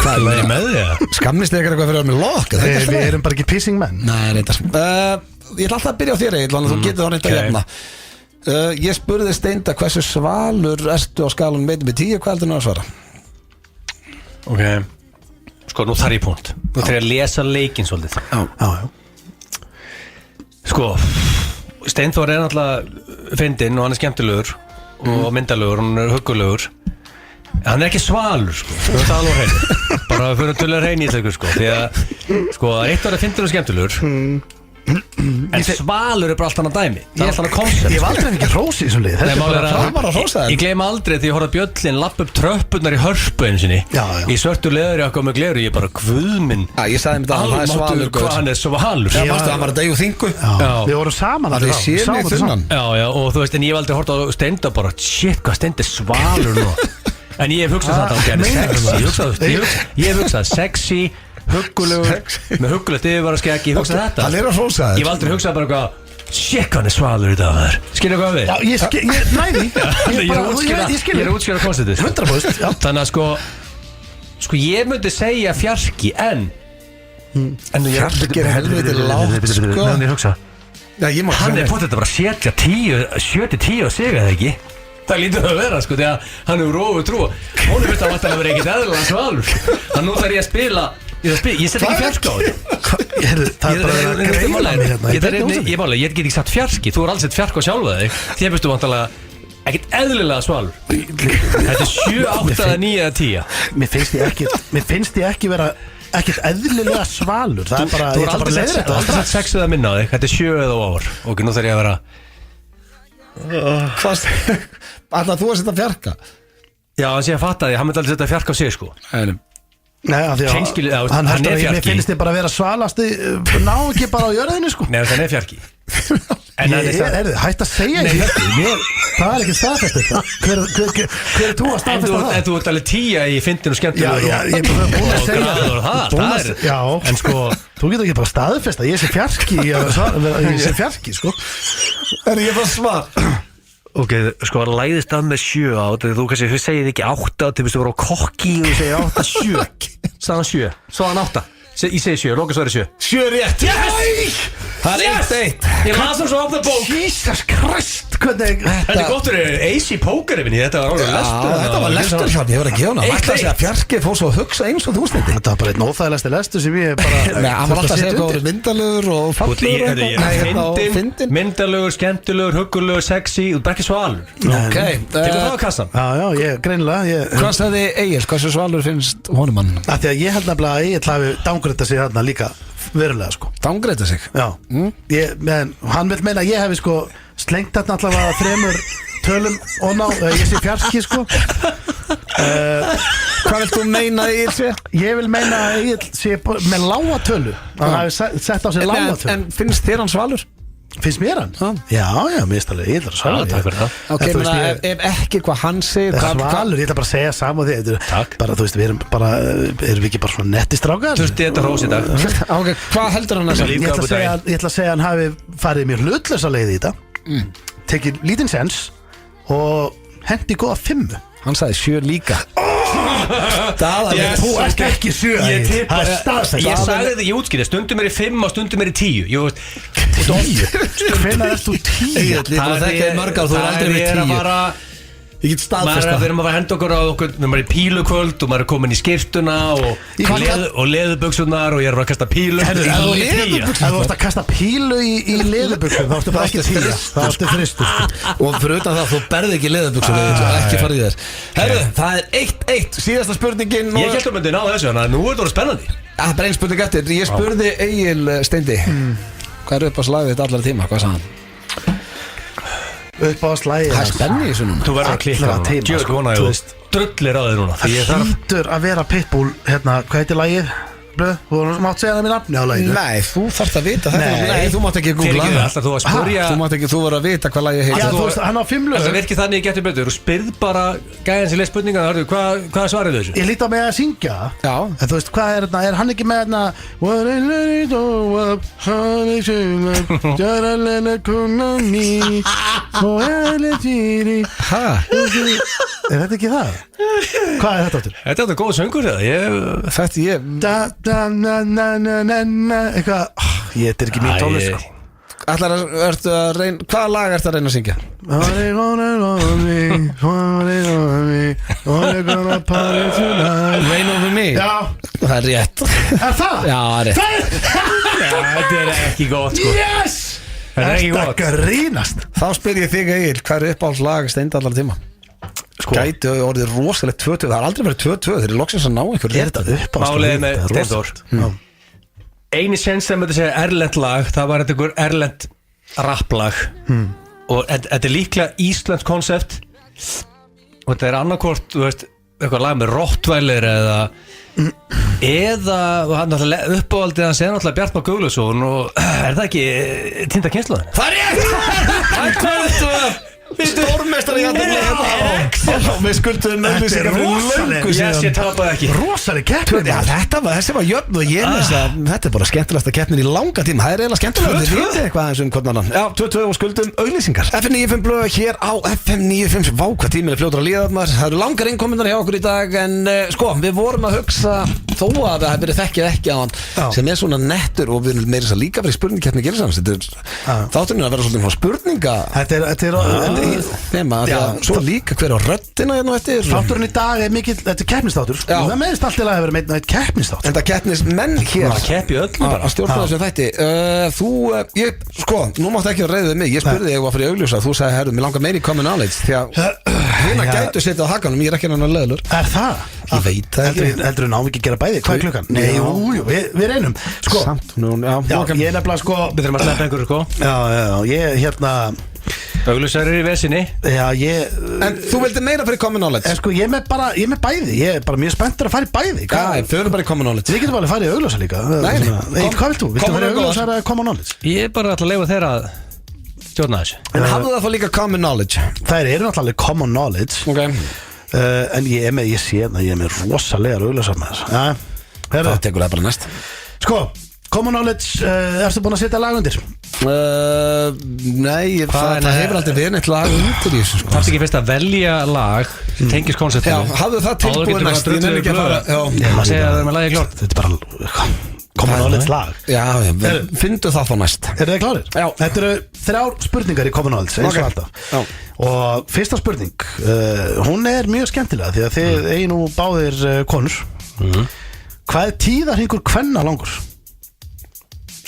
Hvað er með þig? Skammist þig eitthvað fyrir að vera með lokk? Við erum bara ekki pissing menn. Nei, reyndar. Ég ætla alltaf að byrja á þér, Egil, þannig að þú getur það reynda að jafna. Ég spurði Steinda hversu svalur ertu á skalanum 1-10, hvað heldur þú að svara? Ok. Sko, nú þarf ég punkt. Nú þarf ég að lesa leikinn svolítið. Já. Sko, Steinþór er náttúrulega fyndinn og hann er skemmtilegur og myndalegur, hann er huggulegur. Hann er ekki svalur, sko. Það er alveg hrein. Bara fyrir að tölulega hrein í þetta, sko. Því að, sko, eitt var að fyndinn og skemmtilegur. En svalur er bara allt annað dæmi. Það er allt annað koncept. Ég var aldrei ekki hrósi í svona lið. Þetta er bara framar að hrósa þér. Ég gleyma aldrei því ég horfði að Bjöllin lappa upp tröppurnar í Hörpu einu sinni. Í svörtu leðurjakka með gleru. Ég bara, guðminn. Ég sagði mér það, hann er svalur. Hvað hann er svalur? Já, mástu, hann var að degja úr þingu. Við vorum saman. Það er sér mig þunnan. Já, og þú veist, en ég hef aldrei horfði á Steinda bara, shit, hvað Steinda er svalur nú. En ég hef hugsað þetta, ég hef hugsað sexy, huggulegur, með huggulegt yfirvaraskegg, ég hugsa þetta. Hann er að hrósa þetta. Ég hef aldrei hugsað bara eitthvað, shit, hann er svalur í dag þar. Skilja hvað við? Já, ég næði. Ég er að útskýra konceptið. 100%. Þannig að sko ég myndi segja fjarki, en Fjarki er helviti lágt, sko. Þannig að hugsa, hann er potið þetta bara setja 7-10 og segja það ekki. Það lítur að vera, sko, því að hann hefur rófu trú. Hún er vist að það verið ekkit eðlulega svalur. Þannig nú þarf ég að spila. Ég set ekki fjarki á þetta. Það er bara að greina mig hérna. Ég get ekki sagt fjarki. Þú er alls eitt fjarki á sjálfa þig. Þér byrstu vantarlega ekkit eðlulega svalur. Þetta er 7, 8, 9 eða 10. Mér finnst ég ekki vera ekkert eðlilega svalur. Það er bara, þú er aldrei sett 6 eða minna á þig. Þetta er 7 eða over. Ok, nú þarf ég að vera. Ætlaðu þú að setja fjarka? Já, hann sé að fatta því, hann myndi aldrei setja fjarka á sig, sko. Nei, af því að hann er fjarki. Mér finnst þið bara að vera svalasti, ná ekki bara á jörðinni, sko. Nei, hann er fjarki. Hætt að segja ekki. Það er ekki staðfest þetta. Hver er þú að staðfesta það? En þú ert alveg 10 í fyndin og skemmtilegur. Já, ég er bara búin að segja það. Já, en sko, þú getur ekki bara staðfesta. Ég sé fjarki, sko. Er ég bara svar? Ok, sko, það læðist að með 7 á. Þú kannski, þú segir ekki 8 til þess að vera á kokki og þú segir 8, 7. Sagðan 7, sagðan 8. Ég segi 7, lokasværi 7. 7 rétt. Það er 1-1. Ég las það svo á það bók. Jesus Christ, hvernig Þetta er gott fyrir AC pókarifinni. Þetta var alveg lestur. Þetta var lestur hjá, ég var að gefa hana. Ætla að segja að Fjarki fór svo að hugsa eins og þú Steindi. Þetta var bara einn óþægilegasti lestur sem ég bara Nei, hann var alltaf að segja hvað voru myndalegur og fallegur. Myndalegur, skemmtilegur, huggulegur, sexy. Þú er ekki svalur. Ok. Tekur það á kassan? Já, ég greinilega. Hvað sagði Egil, hversu svalur finnst honum hann? Því að ég held nefnilega að Egil hafi dángrið sig þarna líka verulega sko. Downgreita sig. Já, hann vil meina að ég hefði sko slengt þarna allavega 3 tölum og ég sé fjarski sko. Hvað vilt þú meina að Egill sé? Ég vil meina að Egill sé með lága tölu. Hann hafi sett á sig lága tölu. En finnst þér hann svalur? Finnst mér hann? Já, mér finnst alveg Egill svalur. Takk fyrir það. Ok, ef ekki hvað hann segir svalur, ég ætla bara að segja saman því. Takk. Bara, þú veist, við erum ekki bara svona netti strákar? Þú veist, þetta hrós í dag. Ok, hvað heldur hann að segja? Ég ætla að segja hann hafi farið mjög hlutlausa leið í þetta. Tekið lítinn sens og hendi góða 5. Hann sagði 7 líka. Þú ert ekki 7. Ég sagði þið, ég útskýrði, stundum 5 og stundum 10. 10? Hvenær ert þú 10? Það er ekki mörg ár, þú er aldrei við 10. Ég get staðfesta. Við erum að henda okkur á okkur, við erum í pílukvöld og maður er komin í skyrtuna og leðubuksunar og ég er að kasta pílu. Ef þú ert að kasta pílu í leðubuksun, þá ertu bara ekki 10. Það ertu þristur. Og fyrir utan það, þú berði ekki leðubuksun, ekki farið í þér. Herru, það er 1-1, síðasta spurningin. Ég held að myndi ná þessu, þannig að nú er þetta spennandi. Það er bara ein spurning eftir. Ég spurði Egill Steindi, hvað er upp á slagið þetta allar tíma, hvað sagði hann? Upp á slæði. Það er spenni í þessu núna. Þú verður að klikka núna. Djöð vona ég drullir á þig núna. Það hlýtur að vera Pitbull. Hvað heitir lagið? Þú mátt segja það með nafni á laginu. Nei, þú þarft að vita þetta. Nei, þú mátt ekki googla. Þú verður að vita hvað lagið heitir. Já, þú veist, hann á 5 lög. Það virkir þannig ég getur betur. Þú spyrð bara gæðan sem leið spurningan. Hvað svarið þessu? Ég líti á mig að syngja. Já. En þú veist, hvað er þetta? Er hann ekki með þetta? What I let it go up, honey, sugar, jara lena kuna mi, og ele tiri. Hæ? Er þetta ekki það? Hvað er þetta áttur? Þetta er góð söngur það. Þetta ég eitthvað, þetta er ekki mín tónlist sko. Ertu að reyna, hvaða lag ertu að reyna að syngja? Rain Over Me? Já. Það er rétt. Er það? Já, það er rétt. Þetta er ekki gott sko. Yes! Þetta er ekki gott. Þetta grínast. Þá spyr ég þig Egill, hvað er uppáhaldslag Steindi allar tíma? Gæti orðið rosalegt 2-2. Það har aldrei verið 2-2. Þeir eru loksins að ná einhver. Er þetta uppáhaldslag? Málið með Steindór. Einu sens sem þetta segja erlend lag, það var þetta einhver erlend rapplag og þetta er líklega íslensk konsept og þetta er annarkvort, þú veist, eitthvað lag með Rottweiler eða hann uppáhaldið hans er náttúrulega Bjartmar Guðlusson og er það ekki Týnda kynslóðin? Það er rétt! Stórmestari við skuldum auglýsingar fyrir löngu síðan. Ég tapaði ekki. Rosaleg keppni. Þessi var jöfn og ég veist að þetta er bara skemmtilegasta keppnin í langa tíma. Það er eiginlega skemmtilega að þið viti eitthvað eins um hvern annan. Já, 2-2 og skuldum auglýsingar. FM 95 blöð hér á FM 95. Vá, hvað tíminn er fljótur að líða þarna. Það eru langar innkominnar hjá okkur í dag en sko, við vorum að hugsa þó að það hefur verið þekkið ekki á hann sem er svona nettur og við erum meira líka fyrir spurningkeppni Gilsans. Þátturinn að vera svolítið spurninga nema að svo líka hver á röddina hérna eftir. Þátturinn í dag er mikill, þetta er keppnisþáttur og það meðist alltaf að vera meitt keppnisþáttur. En það keppnismenn hér að keppi öllum að stjórna þessum þætti. Sko, nú máttu ekki að reyða mig. Ég spurði þig að fyrir augljósa. Þú sagði, herru, mér langar meiri common knowledge því að hérna gætu setja á hakanum. Ég er ekki hann að leðlur. Er það? Ég veit það ekki. Heldur þú ná ekki að gera bæði? Hvað er klukkan? Nei, jú, við reynum. Sko, ég er nefnilega sko. Við þurfum að sleppa einhverju sko. Já, ég hérna augljósar eru í vesinni. Já, en þú vildi meira fyrir common knowledge? Sko, ég er með bæði. Ég er bara mjög spenntur að fara í bæði. Já, þau eru bara í common knowledge. Við getum alveg farið í augljósar líka. Nei, hvað vilt þú? Viltu fara í augljósar eða common knowledge? Ég er bara alltaf að leifa þeirra að stjórna þessu. En hafðu það þá líka common knowledge? Það eru náttúrulega common knowledge. Ok. En ég er með rosalegar augljósar með þess. Það tekur það bara næst. Sko, common knowledge, erstu búin að setja lag undir? Nei, það hefur aldrei verið neitt lag undir í þessu. Það er ekki fyrst að velja lag sem tengist konceptinu. Já, hafðu það tilbúið næst. Ég nefnir ekki að fara. Það segja að það er með lagi klart. Þetta er bara common knowledge lag. Já, fyndu það þá næst. Eru þið klárir? Já. Þetta eru 3 spurningar í common knowledge, eins og alltaf. Og fyrsta spurning, hún er mjög skemmtilega því að þið eigi nú báðir konur. Hvað er tíðarhingur kvenna langur?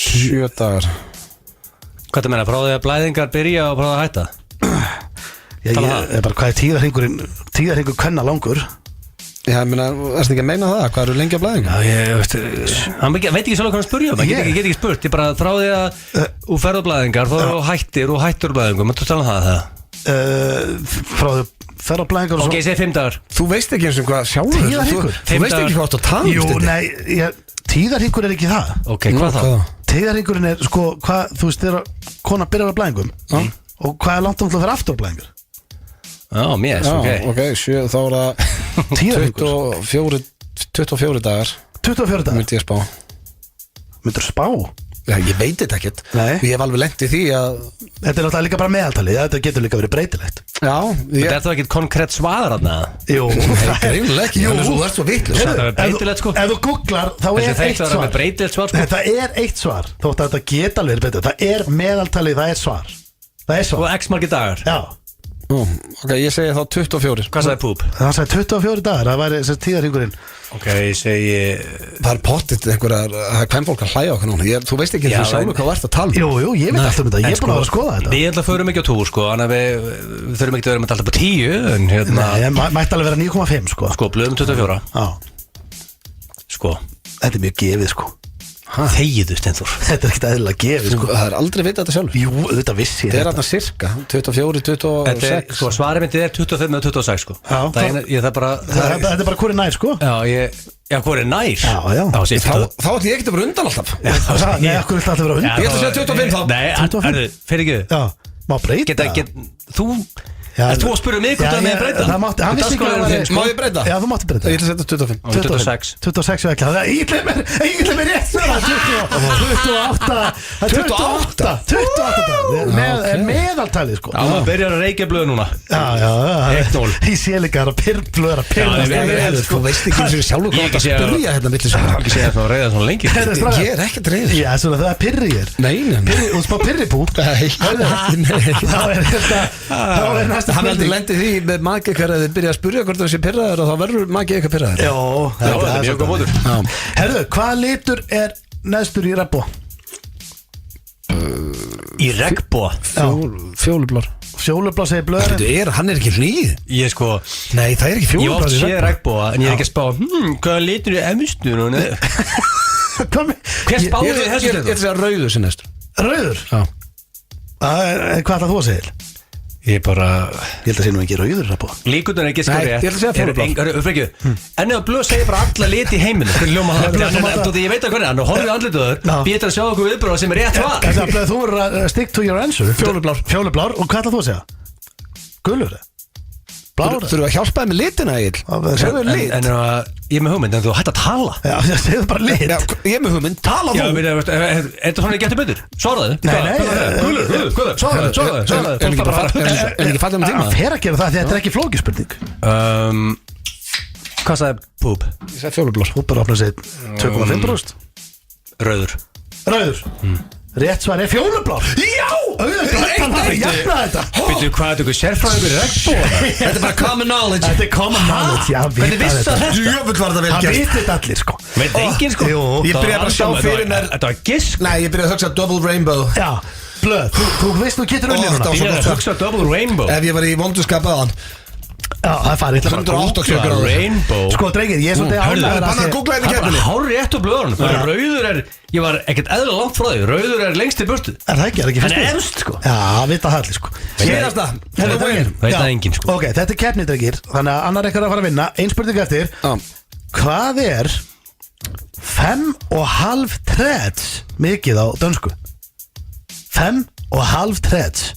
7 dagar. Hvað það meina, frá því að blæðingar byrja og frá það að hætta? Ég er bara, hvað er tíðarhingur kvenna langur? Já, ég meina, varstu ekki að meina það? Hvað eru lengi á blæðingu? Já, hann veit ekki svolítið hvað hann spurja Ég get ekki spurt, ég bara frá því að Þú ferð á blæðingar, þá hættir og hættir blæðingu Máttu tala það? Frá því ferð á blæðingar Ok, ég segi 5 dagar Þú veist ekki eins og hvað sjálfur Tíðarhyggur Þú veist ekki hvað átt að tala Jú, nei, tíðarhyggur er ekki það Ok, hvað þá? Tíðarhyggurinn er, sko, hvað, þú veist, þegar kona byrjar á blæðingum Og hvað er langt til að vera aftur á blæðingar? Já, mér, ok, þá er það 24 dagar 24 dagar? Myndi ég spá Myndur spá? Já, ég veit þetta ekkert Ég hef alveg lent í því að Þetta er náttúrulega líka bara meðaltalið Þetta getur líka verið breytilegt Já Þetta er þá ekkert konkrétt svar þarna Jú Það er eiginlega ekki Þannig að þú ert svo vitlaus Það er breytilegt sko Ef þú googlar þá er eitt svar Þetta er eitt svar Þótt að þetta geta alveg verið breytilegt Það er meðaltalið, það er svar Og x margir dagar Já Ok, ég segi þá 24 Hvað sagði Púp? Það sagði 24 dagar, það væri þessi tíðarhringurinn Ok, ég segi Það er pottitt einhverjar Það er hvern fólk að hlæja okkur núna Þú veist ekki eins og sjálfur hvað varst að tala Jú, ég veit alltaf um þetta, ég er búin að vera að skoða þetta Við ætla að förum ekki á túr sko Þannig að við þurfum ekki að vera með alltaf på 10 En hérna Nei, mætti alveg vera 9,5 sko Sko, blöðum 24 Já Sko Þetta er mjög gefið sko Þegiðu, Steinþór Þetta er ekkert eðlilega gefið sko Það er aldrei vitað þetta sjálfur Jú, þetta vissi ég Þetta er þarna cirka 24, 26 Sko, svarið myndið er 25 eða 26 sko Já, þetta er bara hvori nær sko Já, hvað er nær? Já Þá ætlum ég ekkert að vera undan alltaf Nei, hvað er þetta alltaf að vera undan? Ég ætla að segja 25 þá Nei, fyrir ekki Já, má breyta Þú Er þú að spyrja mig hvort það með breyta? Það mátti, hann vissi ekki að það Má ég breyta? Já, þú mátti breyta Ég ætla að setja 25 26 vekla Það er eiginlega með rétt svara 28 meðaltalið sko Já, maður byrjar að reykja blöð núna Já 1-0 Ég sé líka að blöð Þú veist ekki eins og sjálfur hvað það spyrja hérna milli sem Ekki segja það að reyða svona lengi Ég er ekkert reyður Já, það er pyrrið Nei Og smá pyrribú Þá er næsta Hann heldur lendið því með magi ykkar að þið byrja að spyrja hvort það sé pirraður og þá verður magi ykkar pirraður Já, það er mjög góð bótur Herðu, hvaða litur er neðstur í regnboga? Í regnboga? Fjólublár Fjólublár segir blöðurinn Hann er ekki hlýð Ég sko Nei, það er ekki Ég fjólublár oft sé regnboga en ég er ekki að spá hvaða litur er emstur Hver spáði þið þessu Ég ætla að segja rauður sem næstur Rauður? Já Hvað ætla þú að segja? Ég bara Ég held að sé nú ekki rauður regnboga Líkurnar er ekki sko rétt Ég ætla að segja fjólublár En ef blöð segir bara alla liti í heiminu Fyrir ljóma það Ég veit að hvernig Hann horfið andlituður Býtur að sjá okkur viðbröð sem er rétt svar Þú verður að stick to your answer Fjólublár Og hvað ætla þú að segja? Gulur? Blár? Þurfum að hjálpa þið með litina Egil Segðu lit En ég er með hugmynd En þú hætti að tala Já, segðu bara lit Ég er með hugmynd Tala Já, þú er þetta svona getur betur? Svaraðu Nei Svaraðu En ekki fallið með tíma Það fer að gera það Þetta er ekki flókispurning Hvað sagði Púp? Ég segi fjólublár Þú bara opna sig 2,5%. Rauður Rétt svar er fjólublár Já Býttu hvað er þetta sérfræðingur í regnboga? Þetta er bara common knowledge Þetta er common knowledge Hvernig vissi það þetta? Jöfull var það vel Það gert viti þetta allir sko Veit enginn sko Ég byrjaði bara að sjá fyrir mér Þetta var gisk Nei, ég byrjaði að hugsa double rainbow Já, blöð Þú veist þú getur unnið núna Ég er að hugsa double rainbow Ef ég var í vonduskap aðan Já, það er farið 180 gráður. Rainbow Sko, drengir, ég er svolítið ánægður Banna að googla þetta í Það er keppninni. bara hár rétt úr blöðunum Rauður er, ég var ekkert eðla langt frá því Rauður er lengst í burtu Er það ekki, Hann er emst sko Já, vita það allir sko Síðasta Veit það enginn sko Ok, þetta er keppni, drengir Þannig að annar ekkert að fara að vinna Ein spurning eftir Hvað er 5,5 threads mikið á dönsku? 5,5 threads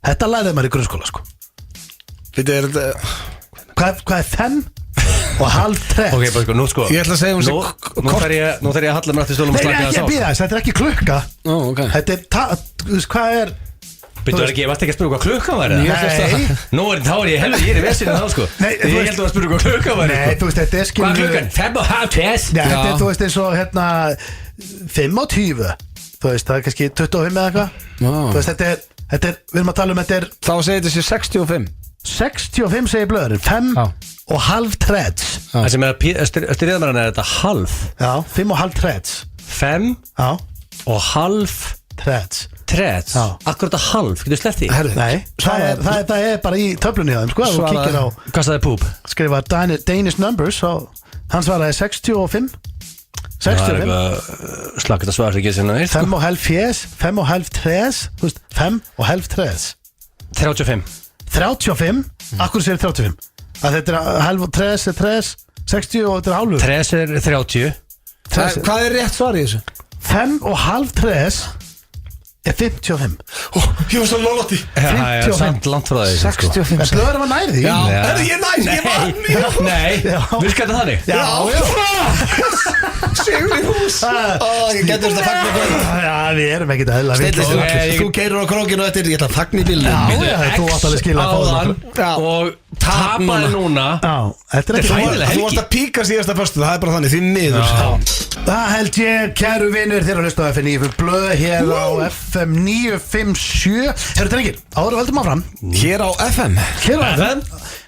Þetta læriði maður í grunnskóla sko Hvað er 5,5 threads? Ok, bara sko, nú sko Ég ætla að segja Nú þarf ég að halla mér aftur stólum og Nei, slaka ekki að býða þess, þetta er ekki klukka Þetta er, þú veist hvað er Býttu það ekki, ég varst ekki að spyrja hvað klukkan væri Nei. Nú þá er ég helvið, ég er í vesinu þá sko Nei, þú Ég veist- held að spyrja hvað klukkan væri Nei, þú veist, þetta er Hvað er klukkan? 5,5 tess Já, þetta er, þú veist, eins og hérna 5,20 Þú veist, það er kannski 25 eða eitthvað Þú veist, þetta er, við erum að tala um þetta er Þá segir þetta sér 65 65 segir blöðurinn 5,5 threads Það sem er að styrjaða mér hann er þetta halv Já, 5,5 threads 5,5 Já, threads treð Akkurat að halv, getur sleppt því? Nei, það er bara í töflunni á þeim sko, og kíkir á Hvað sagði Púp? Skrifa Danish numbers og hann svaraði 65 Slakkt að svara ekki sinna 5,5 3 35 Akkur sér 35 að þetta er halv 3 60 og þetta er hálfur 3 er 30 Hvað er rétt svar í þessu? 5,5 3 er 55 Ég var svo lólátt í 55 Samt langt frá því 65 En blöður var nærði Já, ég næst, ég vann Nei, virkar þetta þannig? Já Sigur í hús Ég getur þetta að fagna í bílnum Já, við erum ekkert aðeins Steindis, þú keirir á krókinu eftir Ég ætla að fagna í bílnum Já, þú átt alveg skilja að fá það Og tapaði núna Já, þetta er ekki Þú varst að píka síðasta fyrstu, það er bara þannig, því miður Það held ég, kæru vinur, þeir að hlusta á FM 95 blöð hér á FM 957 Herru drengir, áður höldum áfram Hér á FM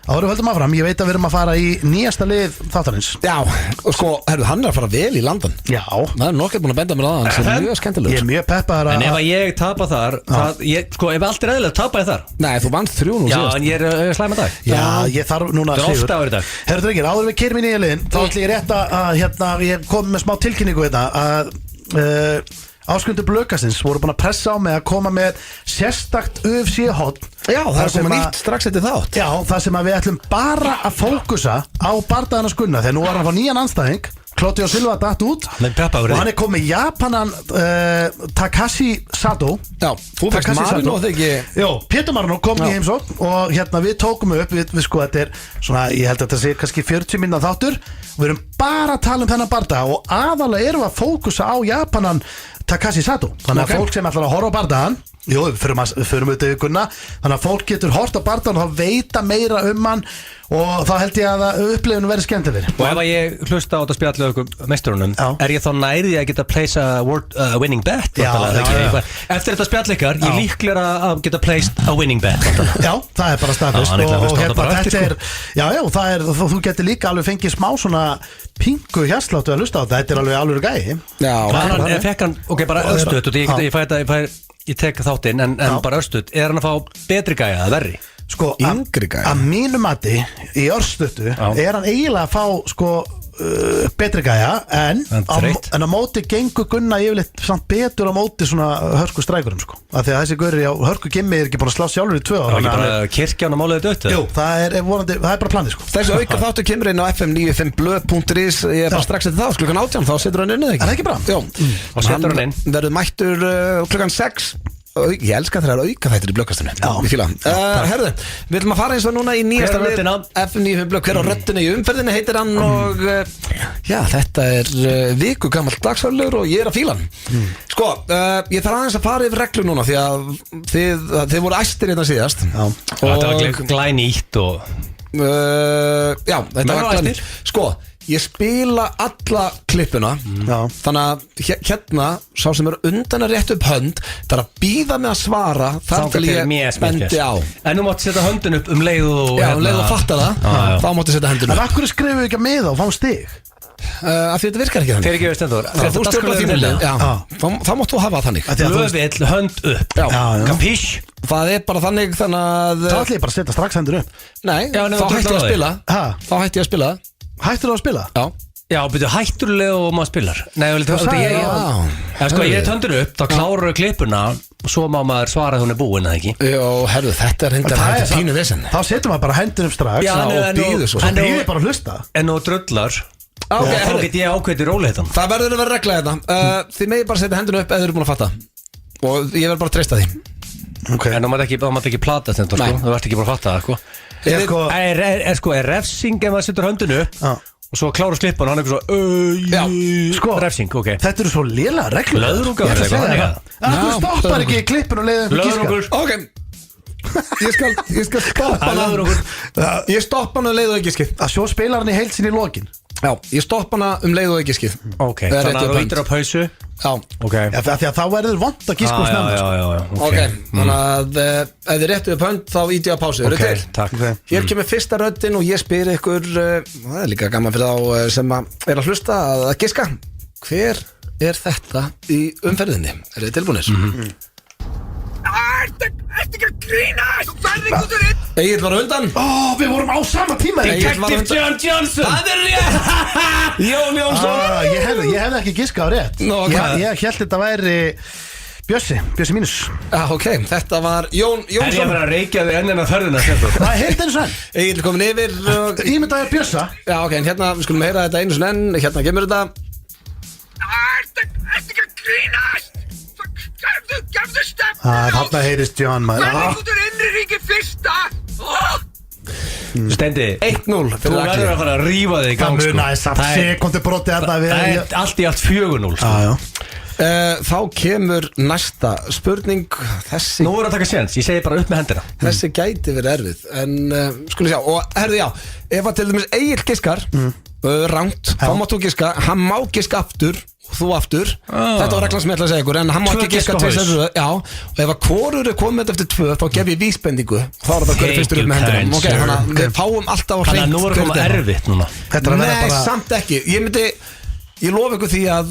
Áður höldum áfram, ég veit að við erum að fara í nýjasta lið þáttarins Já, og sko, herru, hann er að fara vel í landan Já Það er nokkert búin að benda mér að hann sem er mjög skemmtilegur Ég er mjög peppaður En ef ég tapa þar Sko, ef allt er eðlilega, tapa ég þar Nei, þú vannst 3 nú Já, síðast en ég er slæma dag Já, ég þarf núna Það er ofta á þetta Herru drengir, áður við keyrum í nýja liðin þá ætlum ég rétt að hérna, ég kom með smá tilkynningu að Áskrundur Blökastins voru búin að pressa á mig að koma með sérstakt UFC-hot Já, það er komið nýtt strax eftir þátt Já, það sem að við ætlum bara að fókusa á bardaðan að skunna þegar nú var hann fá nýjan anstæðing Claudio Silva datt út og hann er komið Japanan Takashi Sato Já, þú fækst Marino þegar ekki Jó, Pétur Marino kom í heimsókn og hérna við tókum upp við sko, þetta er svona, ég held að þetta sé kannski 40 minna þáttur við erum bara að tala þennan bardaða og aðalega erum við að fókusa á Japanan Takashi Sato þannig að fólk sem ætlar að horfa á bardaðan jú, við förum auðvitað ykkurna þannig að fólk getur hort á bardaðan og þá veita meira hann og þá held ég að upplifinu verði skemmtilegri Og ef ég hlusta á þetta spjallu okkur meisturunum er ég þá nærði að geta place a winning bet Já. Eftir þetta spjall ykkar ég líklega að geta placed a winning bet Já, það er bara staðfest og hérna þetta er já, það er, þú getur líka alveg fengið smá svona pingu hjarsláttu að hlusta á þetta er alveg gæi Já, fekk hann, ok, bara örstuð ég tek þáttinn en bara örstuð er hann að fá betri gæja eða verri? Sko, yngri gæja að mínu mati í örstutu er hann eiginlega að fá sko betri gæja en á móti gengur Gunna yfirleitt samt betur á móti svona hörku strækurum sko af því að þessi gauri á hörku gimmi er ekki búin að slá sjálfur í 2 ára Það er ekki bara kirkjan og máliði dött Jú, það er bara planið sko Þessi auka þáttu kemur inn á fm95blöð.is Ég er bara strax eftir þá, klukkan 18 þá setur hann inn eða ekki Er það ekki bara? Jó, og setur hann inn verður mættur klukkan 6 Ég elska þeirra auka þættir í blökkastunni Ég fíla Herðu, við ætlum að fara eins og núna í nýjasta lið FM95 blökk Hver á röddina í umferðinni heitir hann og já, þetta er viku gamall dagsfærlegur og ég er að fíla hann Sko, ég þarf aðeins að fara yfir reglu núna því að þið voru æstir hérna síðast Þetta var glænýtt og já, þetta var glænýtt Sko, ég spila alla klippuna þannig að hérna sá sem er undan að rétt upp hönd það er að býða með að svara þar til ég bendi á En nú máttu setja höndin upp leið og Já, leið og fatta það þá máttu setja höndin upp En akkur skrifum við ekki að miða og fá stig? Af því þetta virkar ekki þannig Þeir ekki við stendur Þú stjórnar þínu leið þá máttu hafa þannig Löfill, hönd upp Kapís Það er bara þannig að Það ætla ég bara að setja strax hendur upp Nei, þá hætti ég að spila Þá hætti ég að spila Hættur þú að spila? Já, byrju, hætturlega og maður spilar Nei, ég er töndur upp þá klárar klippuna og svo má maður svara að hún er búin, eða ekki? Jó, herru, þetta er pínu vesen Þá setjum maður bara hendur upp strax og býður svo Svo býður bara að hlusta En nú drullar þá get ég ákveðið róleitan Það verður að vera regla þetta Þið megið bara setja hendun upp eða þið eru búin að fatta og ég verð bara að treysta því En þú mátt ekki plata þetta þú ert ekki búin að fatta það Er refsing ef maður setur höndinu og svo klára slippan og hann er svo refsing, ok Þetta eru svo lélega reglur Löðrungar Þú stoppar ekki klippin og leiðum Löðrungur Ok Ég skal stoppa hana Ég stoppa hana leið og ekki skið Að svo spilar hann í heild sinni í lokin Já, ég stoppa hana leið og ekki skið Ok, þannig að þú ítir á pausu Já, ok Því að þá verður vont að gíska og snemma Já, ok Þannig að ef þið réttu upp hönd þá íti ég á pásu Ok, takk Hér kemur fyrsta röddin og ég spyr ykkur það er líka gaman fyrir þá sem er að hlusta að gíska Hver er þetta í umferðinni? Er þið tilbúinir? Ertu ekki að grínast? Þú ferð ekki út úr einn. Egill var á undan. Við vorum á sama tíma. Detective John Johnson. Það er rétt. Jón Jónsson. Ég hefði ekki giskað á rétt. Ég held þetta væri Bjössi mínus. Ok, þetta var Jón Jónsson. Er ég að reykja þig ennina þörðina? Það er heilt eins og enn. Egill komin yfir. Ímyndaði Bjössa. Já, ok, en hérna, við skulum heyra þetta einu sinni enn. Hérna kemur þetta. Ertu ekki að grínast? Gefðu stepp. Þarna heyrist John maður. Ferð út úr innri ríki fyrsta. Steindi 1-0 Þú verður að fara að rífa þig í gang. Það munaði samt sekundi broti þarna. Það er allt í allt 4-0. Þá kemur næsta spurning. Þessi Nú er að taka séns, ég segi bara upp með hendina. Þessi gæti verið erfið. En skulum sjá. Og herðu já, ef að til dæmis Egill giskar rangt, þá máttu giska. Hann má giska aftur og þú aftur. Þetta var reglan sem ég ætla að segja ykkur. En hann má ekki giska tvisvar. Já. Og ef að hvorur er komið eftir 2, þá gef ég vísbendingu. Þá er þetta hverju fyrstur upp með hendina. Ok, þannig að við fáum alltaf á hreint. Þannig að nú er komið erfitt núna. Nei, samt ekki. Ég lofa ykkur því að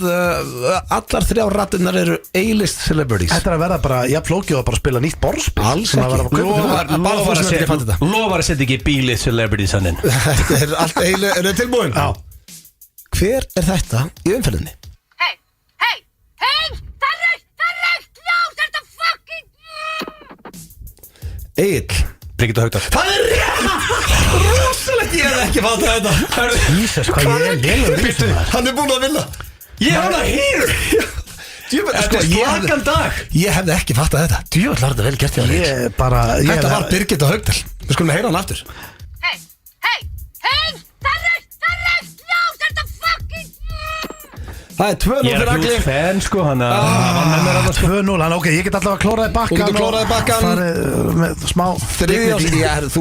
allar 3 rattinnar eru A-list celebrities. Þetta er að verða bara, ég flókið að bara spila nýtt borðspil. Alls ekki. Lofar að setja ekki bílið celebrities hann inn. Þetta er allt eiginlega, eru þið tilbúin? Já. Hver er þetta í umferðinni? Hey, það er raukt ljós, þetta fucking Egill Brigitte Haugdal. Það er rétt! Rosalegt, ég hef ekki fattað þetta. Jesus, hvað ég er lélegur. Hann er búinn að vinna. Ég er það hér. Þetta er slagan dag. Ég hefði ekki fattað þetta. Djöfull var þetta vel gert hjá þér. Þetta var Brigitte Haugdal. Við skulum heyra hann aftur. Hey, það er raukt ljós, þetta fucking Það er 2-0 Ég er fyrir að hjút Agli. fan sko, hann vann með mér annars. 2-0, hann ok, ég get alltaf að klóraði bakkan. Þú getur klóraði bakkann. Farið með smá Þú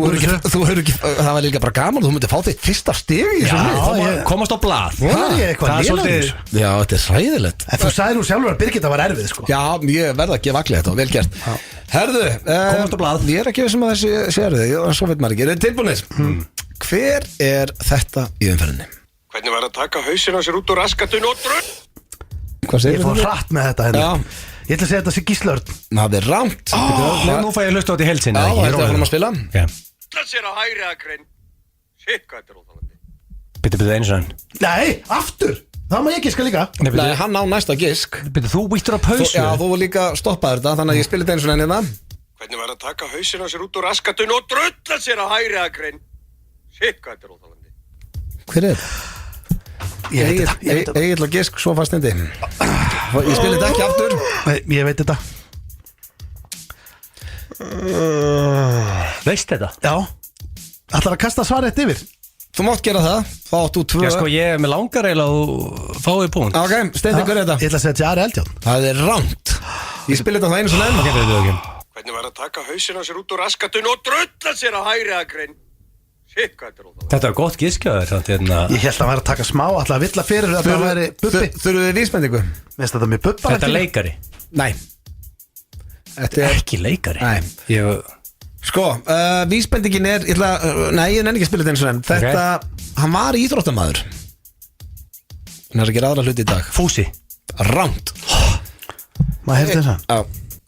hefur ekki, það var líka bara gaman. Þú myndir fá þitt fyrsta stig í þessu lið. Komast á blað. Það er eitthvað lélegur. Já, þetta er hræðilegt. En þú sagði nú sjálfur að Birgitta var erfið sko. Já, ég verða að gefa Agli þetta og vel gert. Herðu, Komast á blað. ég er ekki sem að þessi sé erfið, svo veit maður ekki. Er þið tilbúinir? Hver er þetta í umferðinni? Hvernig var að taka hausinn á sér út úr raskatun og drull? Hvað Ég segir fór þú? hratt með þetta hérna. Já. Ég ætla að segja þetta sé Gíslaörn. Það er rámt. Nú fæ ég að hlusta á þetta í heild sinni. Já, þetta er að spila. Það sér á hægri akrein. Shit, hvað þetta er óþálandi. Bitte einu sann. Nei, aftur. Það má ég giska líka. Nei, hann á næsta gisk. Bitte þú býttur á pausu. Já, þú var líka stoppað þetta, þannig að ég spila þetta eins og enn hérna. Hvernig var að taka hausinn á sér út úr raskatun og drull sér á hægri akrein. Shit, hvað þetta er óþálandi. Hver er? Egill og gisk, svo fast endi. Ég spila þetta ekki aftur. Nei, ég veit þetta. Veist þetta? Já. Ætlar að kasta svarið yfir. Þú mátt gera það. Þá áttu 2. Já sko, ég er með langar eiginlega og fáið punkt. Ok, Steindi, hver er þetta? Ég ætla að segja Jari Eldjón. Það er rámt. Ég spila þetta það einu svo enn. Hvernig var að taka hausinn á sér út úr raskatun og drull sér á hægri akrein. Shit, hvað þetta er óþálandi. Þetta var gott giskjaður samt hérna. Ég held að vera að taka smá, ætla að villa fyrir að það væri Bubbi. Þurfum við vísbendingu? Veist þetta með Bubba? Þetta er leikari. Nei. Þetta er Ekki leikari. Nei. Sko, vísbendingin er, ég nenni ekki að spila þetta eins og enn. Þetta, hann var íþróttamaður. Hann er að gera aðra hluti í dag. Fúsi. Rámt. Maður hefði þess að. Já.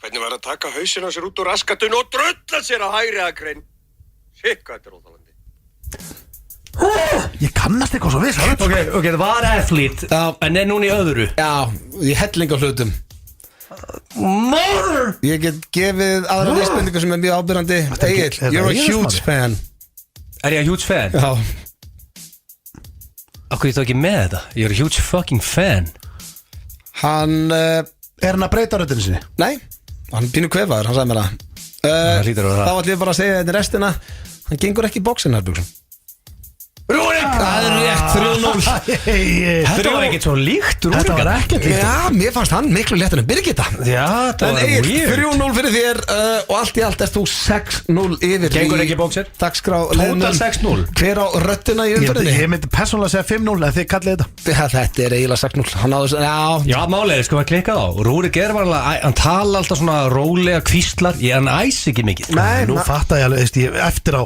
Hvernig var að taka hausinn á sér út úr raskatun og drull sér á hægri akrein. Shit, hvað þetta er óþálandi. Ég kannast eitthvað svo viss. Ok, það var athlete. En er núna í öðru. Já, í helling á hlutum. Mother. Ég get gefið aðra vísbendingu sem er mjög ábyrrandi. Egill, you're a huge fan. Er ég a huge fan? Já. Akkur ég þá ekki með þetta? Ég er a huge fucking fan. Hann, Er hann að breyta röddinu sinni? nei, hann pínu kvefaður, hann sagði mér það. Það hlýtur að vera það. Þá ætlum ég bara að segja þetta restina. Hann gengur ekki í bóksin, Herbugsson. Rúrik! Það er rétt, 3-0. Þetta var ekkert svo líkt Rúrik. Þetta var ekkert líkt. Já, mér fannst hann miklu léttur en Birgitta. Já, þetta En var Egill, weird. 3-0 fyrir þér og allt í allt er þú 6-0 yfir. Gengur ekki í bóksir? Dagskrá Total 6-0. Hver á röddina í umferðinni? Ég myndi persónulega segja 5-0 en þið kallið þetta. Ja, þetta er eiginlega 6-0. Hann áður, já. Já, málega, sko, að klikkað á. Rúrik er varlega, hann tala alltaf svona rólega kvíslar. Hann æs ekki mikið. Nei, Nú fatta ég alveg, eftir á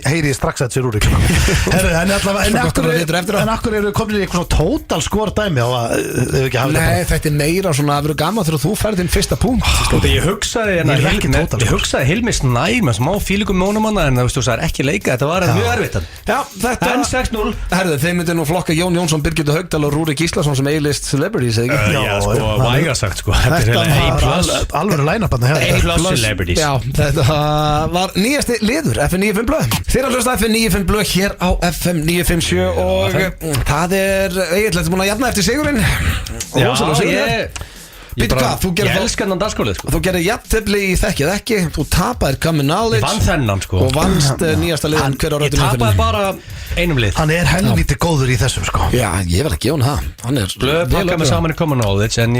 heyri ég strax að þetta sé Rúrik. Herru, en allavega, en af hverju betur eftir En akkur eru komin í eitthvað svona total score dæmi á að þau ekki hafa Nei, þetta meira svona að vera gaman þegar þú ferð þinn fyrsta punkt Ég hugsaði Hilmi Snær með smá fílingum mónumanna en það er ekki leika, þetta var mjög erfitt Já, þetta En 6-0 Herðu, þeim myndi nú flokka Jón Jónsson, Birgitta Haugdal og Rúrik Gíslason sem A-list celebrities, eða ekki? Já, sko, vægasagt, sko Þetta er A+. Alveg line-upana A+ celebrities Já, þetta var nýjasti liður FM 95 blöð Þeir að hlusta FM 95 blöð hér á FM 957 og það er eiginlega búin að jafna eftir sigurinn Já, Ég elskar hann dagskólið sko. Þú gerir jafntefli í þekkið ekki Þú tapaðir common knowledge Ég vann þennan sko. Og vannst nýjasta liðan hver á Ég tapaði bara einum lið Hann er helviti góður í þessum sko. Já, ég verð að gefa hann það Hann er Blöð pakka mig saman í common knowledge En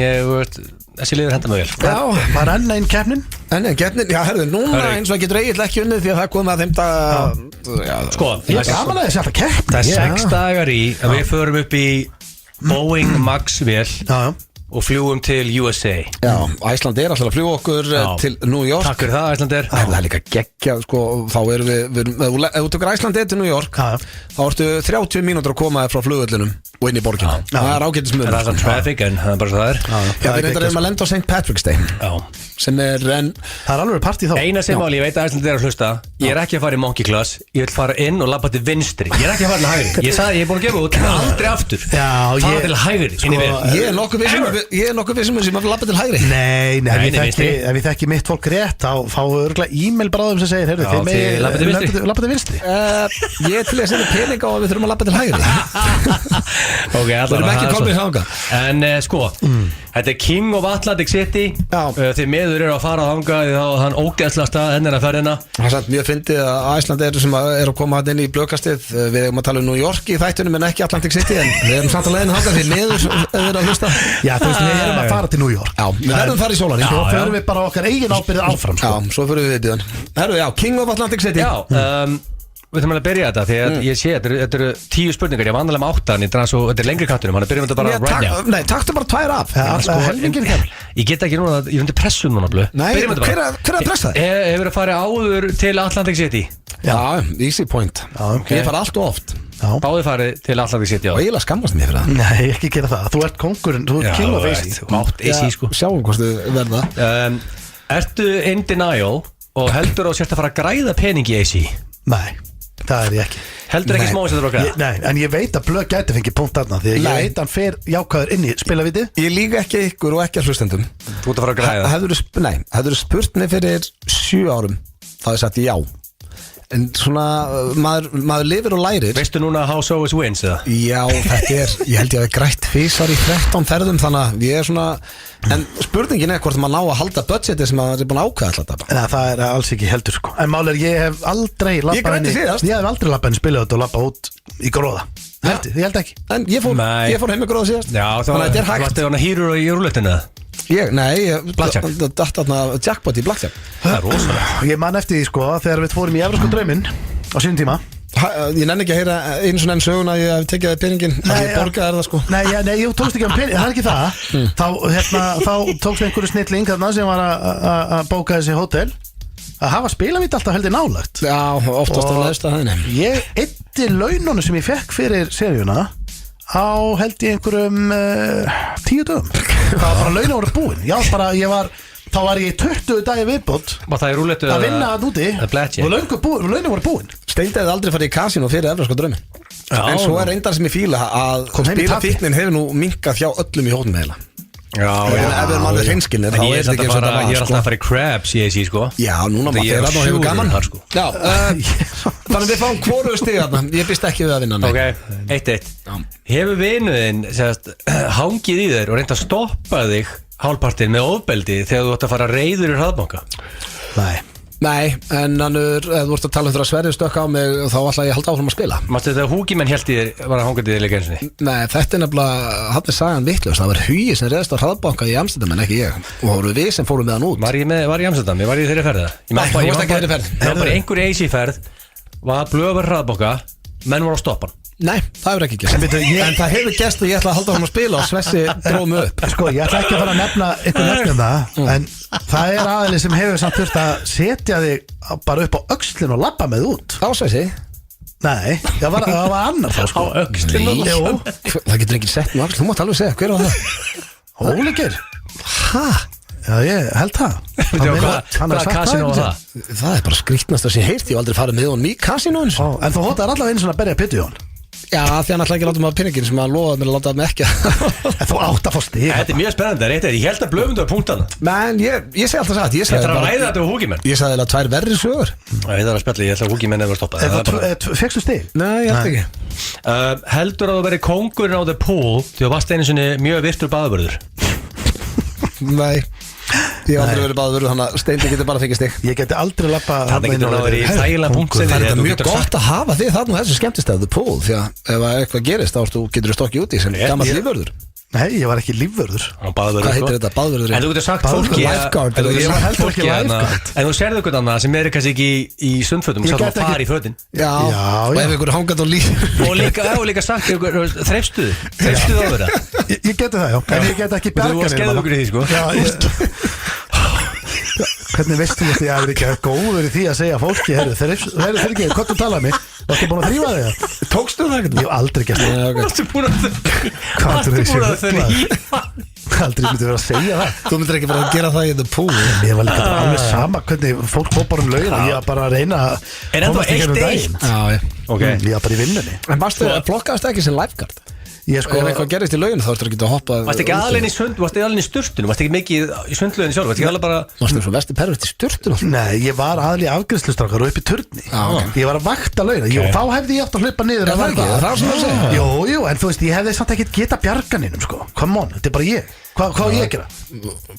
þessi liður henda mig vel Já, var enn einn keppnin En keppnin, já, herðu, núna eins og getur eiginlega ekki unnið Því að það kom að þeim dag Sko, Ég er gaman að þessi alltaf keppn það er 6 dagar í að við förum upp í Boeing Max vél og fljúum til USA Já, Æsland er alltaf að fljúa okkur til New York Takk fyrir það, Æsland er Það er líka geggja, sko, þá erum við ef þú tekur Æsland til New York þá ertu 30 mínútur að koma frá flugvöllinum og inn í borgina Það er ágætismunur Það er það traffic en það er bara svo það er Já, við reyndar erum að lenda á St. Patrick's Day sem er Það er alveg partí þá Eina sem máli, ég veit að Æsland er að hlusta Ég er ekki að fara í monkey class Ég vil fara inn og labba til vinstri Ég er ekki að fara til hægri Ég sagði, ég er búin að gefa út aldrei aftur Fara til hægri, inn í vel Ég er nokkuð vissum sem að labba til hægri Nei, ef ég þekki mitt fólk rétt þá fáum við örgulega e-mail bráðum sem segir labba til vinstri Ég er til að setja pening á að við þurfum að labba til hægri Ok, allavega En sko, þetta er King of Atlantic City Þið meður eru að fara að hanga Þá hann ógeðslasta ennina ferðina Það er samt mjög fyndið að Æsland er sem er að koma inn í blöðkastið Við erum að tala New York í þættunum en ekki Atlantic City En við erum samt að leiðin hanga því meður að hlusta Já, þú veist, við erum að fara til New York Já, við verðum að fara í sólarhring Svo förum við bara okkar eigin ábyrðið áfram Já, svo förum við við Herru, já, King of Atlantic City Já, við þurfum að byrja þetta því að ég sé, þetta eru 10 spurningar, ég var vanlega með 8 en þetta er lengri kattunum, hann er byrjum þetta bara right now Nei, taktu bara 2 af Ég get ekki núna, ég hundi pressun núna blöð Nei, hver er að pressa þig? Hefur að fara áður til Atlantic City Já, easy point Ég fara allt og oft Báði farið til Atlantic City Og eiginlega skammast mér fyrir það Nei, ekki gera það, þú ert kongurinn, þú ert king of AC Mátt AC sko Sjáum hvort þið verða Ertu in denial og heldur á sérst að fara að græða pening í AC? Nei, það er ég ekki Heldur ekki smá sem þetta er Nei, en ég veit að blöð gæti fengið punkt aðna Því að ég veit að hann fer jákvæður inn í spilaviti Ég líka ekki ykkur og ekki að hlustendum Þú ert að fara að græða Hefur spurt mig fyrir 7 árum Það er sagt já En svona, maður lifir og lærir Veistu núna how so is wins eða? Já, þetta ég held ég að við grætt físar í 13 ferðum Þannig að ég er svona En spurningin er hvort maður ná að halda budgeti sem maður er búin að ákveða alltaf Nei, það er alls ekki heldur sko En málega ég hef aldrei labbað henni spilað og labbað út í gróða Ég held ekki En ég fór heim með gróða síðast Já, það varst eða hýrur í rúlettinu Datt þarna jackpot í blackjack Það er rosalega Ég man eftir því sko þegar við fórum í Evrópsku drauminn á sínum tíma Ég nenni ekki að heyra einu svona enn söguna að ég hef tekið það peningin að ég borgaði það sko Nei, ég tókst ekki pening, það er ekki það Þá tókst einhverju snilling þarna sem var að bóka þessi hótel að hafa spilavíti alltaf heldur nálagt Já, oftast að leðsta það Ég eyddi laununum sem ég fekk fyrir seríuna á held ég einhverjum 10 dögum Það var bara launum voru búin Þá var ég 20 dagi viðbót að vinna að úti og launum voru búin Steindi hefði aldrei farið í kasino fyrir Evrópska drauminn En svo er reyndar sem ég fíla að spilafíknin hefur nú minkað hjá öllum í hóttum heila Já, ef við erum alveg hreinskilnir þá er þetta ekki eins og þetta Ég er alltaf að fara í crabs í AC sko Já, núna maður þeirra og hefur gaman Já, þannig við fáum hvoru stig þarna Ég býst ekki við að vinna Ok, 1-1 Hefur vinuðinn hangið í þér og reynd að stoppa þig hálfpartinn með ofbeldi þegar þú ætti að fara reyður í hraðbanka? Nei, en ef þú ert að tala um þegar Sverrir stökk á mig þá ætla ég að halda áfram að spila Mástu þetta húkimenn held í þér var að hangað í þér líka eins og því? Nei, þetta er nefnilega, hann er sagan vitlaus Það var Hugi sem reyðist á hraðbanka í Amsterdam en ekki ég Og það voru við sem fórum með hann út Var ég í Amsterdam? Ég var í þeirri ferð Nei, þú varst ekki þeirri ferð Ég var bara einhverju AC-ferð var blöfur hraðbanka menn voru á stoppan Nei, það hefur ekki gæst En það hefur gæst og ég ætla að halda hann að spila og Svessi drómi upp Sko, ég ætla ekki að fara að nefna einhvern nefnum það En það er aðeins sem hefur samt þurft að setja þig bara upp á öxlinn og labba með út Á Svessi Nei, það var annar þá sko. Á öxlinu. Jú. Það getur ekki sett nú, þú mátt alveg segja, hver var það? Óleikir. Já, ég held það. Hvað kasínó var það? Það bara skrýtnast að sé heyrt, ég hef aldrei farið með honum í kasínóin. En þú hótaðir allavega einu svona að berja pittu í hann. Já, því hann ætla ekki að láta mig að pinningin sem að lofaði mér að láta mig ekki. En þú átt að fá stig. Þetta mjög spennandi, ég held að blöfundu að punktana. Men ég segi alltaf satt, Þetta er að ræða þetta á húkimenn. Ég sagði það 2 verri sögur. Það er að spjalla, ég ætla að húkimenn eða stoppa. Fekstu stig? Nei, ég held ekki. Heldur að þú verið kóngurinn á the pool því að varst einu sinni mjög virtur baðvörður? Nei, ég hef aldrei verið baðvörður, þannig að Steindi getur bara fengið stig. Ég geti aldrei lappa. Það getur að vera í þægilega punkt. Það er mjög gott að hafa þig þarna og þessu skemmtistæðu The Pool, því að ef eitthvað gerist þá getur þú stokkið úti sem gammal lífvörður. Nei, ég var ekki lífvörður. Hvað heitir þetta? Baðvörður? En þú getur sagt fólki Lifeguard. Ég var heldur ekki lifeguard. En þú sérðu eitthvað annað sem er kannski ekki í sundfötum og satt að fara í fötin. Já, og ef ykkur hangað á líf. Og líka sagt ykkur, þreifstuðu á þeirra. Ég geti það, já. En ég geti ekki Þú var skeið okkur í því, sko. Hvernig veistu ég að ég er ekki góður í því að segja fólki, þeir ekki, hvað þú talaði mig? Varstu búin að þrýfa þig það? Tókstu það ekkert? Ég hef aldrei gert það. Varstu búin að þrýfa? Aldrei myndi vera að segja það. Þú myndir ekki bara að gera það í The Pool. Ég var líka bara alveg sama hvernig fólk hópar laugina. Ég var bara að reyna að komast í gegnum daginn. Ég var bara í vinnunni. En flokkaðast ekki sem lifeguard? Ef eitthvað gerist í lauginu þá ertu ekki að hoppa. Varst ekki aðalinn í sund, varst ekki aðalinn í sturtunum, varst ekki mikið í sundlauginu sjálf, varst ekki alveg bara. Varst þú svo vesti pervert í sturtunum? Nei, ég var aðal í afgreiðslustrákar og upp í turni. Ég var að vakta laugina, þá hefði ég átt að hlaupa niður. Það er svona að segja. Jú, en þú veist, ég hefði samt ekki geta bjarganinum, sko. Come on, þetta er bara ég. Hvað á ég að gera?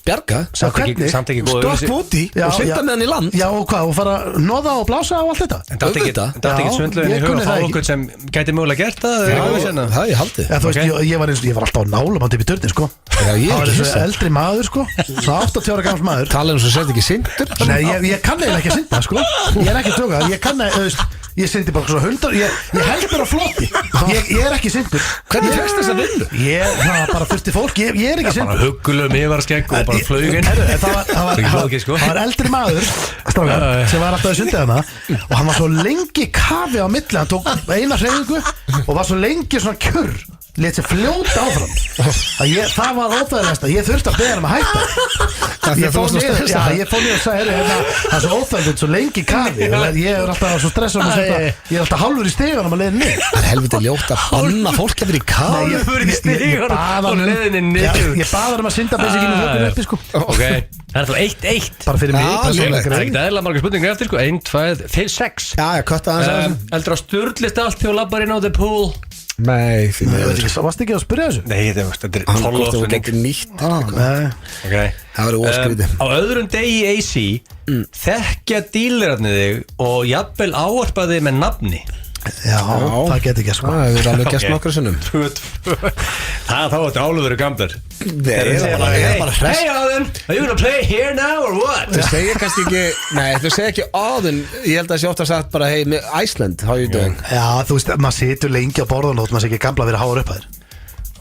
Bjarga? Samt ekki góð. Stokk úti og sitja með hann í land. Já, og hvað, og fara að noða og blása og allt þetta? En þetta er ekki svindlugin í huga að fá okkur sem gæti mögulega gert það? Það er ég haldið. Þú veist, ég var alltaf á nálum hann til í turni, sko. Það var þessu eldri maður, sko. Svo 80 ára gamals maður. Talaðu sem sett ekki syndur? Nei, ég kann eiginlega ekki að synda, sko. Ég er ekki að tjóka, ég kann ég syndi bara svona hundar, ég held mér á flotti. Ég er ekki syndur. Hvernig fegst þess að vinnu? Það bara fyrsti fólk, ég er ekki syndur. Bara huggulum yfarskegg og bara flugin. Það var eldri maður sem var alltaf í sundið hana og hann var svo lengi kafi á milli, hann tók eina hreyfingu og var svo lengi svona kjurr, lét sér fljóta áfram. Það var óþægilegast að ég þurfti að beða hann að hætta. Ég fór niður og sagði, það er svo óþægilegt, svo lengi kafi. Ég er alltaf svo stressað, ég er alltaf hálfur í stegunum að leiðin niður. Það er helviti ljótt að banna fólk að vera í kafi. Hálfur í stegunum og leiðinni niður. Ég baði um að synda basically með höfðun uppi, sko. Ok, það er þá 1-1. Bara fyrir mig. Það er ekkert eðla margar spurningar eftir, sko. 1, 2, 5, 6. Já, kötta aðeins. Heldur að sturlist allt þegar þú labbar inn á the pool? Nei, því varst ekki að spyrja þessu? Nei, þetta er hann hvort þú getur nýtt okay. Það verður óskrítið. Á öðrum degi í AC þekkja dílerarnir þig og jafnvel ávarpa þig með nafni. Já, það getur ekki að sko. Það er alveg gæst nokkru sinnum. Það þá þetta álöfur gamlar. Það er bara hress. Hey Aðun, are you gonna play here now or what? Þú segir kannski ekki, nei þú segir ekki Aðun. Ég held að það sé ofta sagt bara hey Iceland, how you doing? Já, þú veist, maður situr lengi á borðan og maður sé ekki gamla að vera háur upp að þér.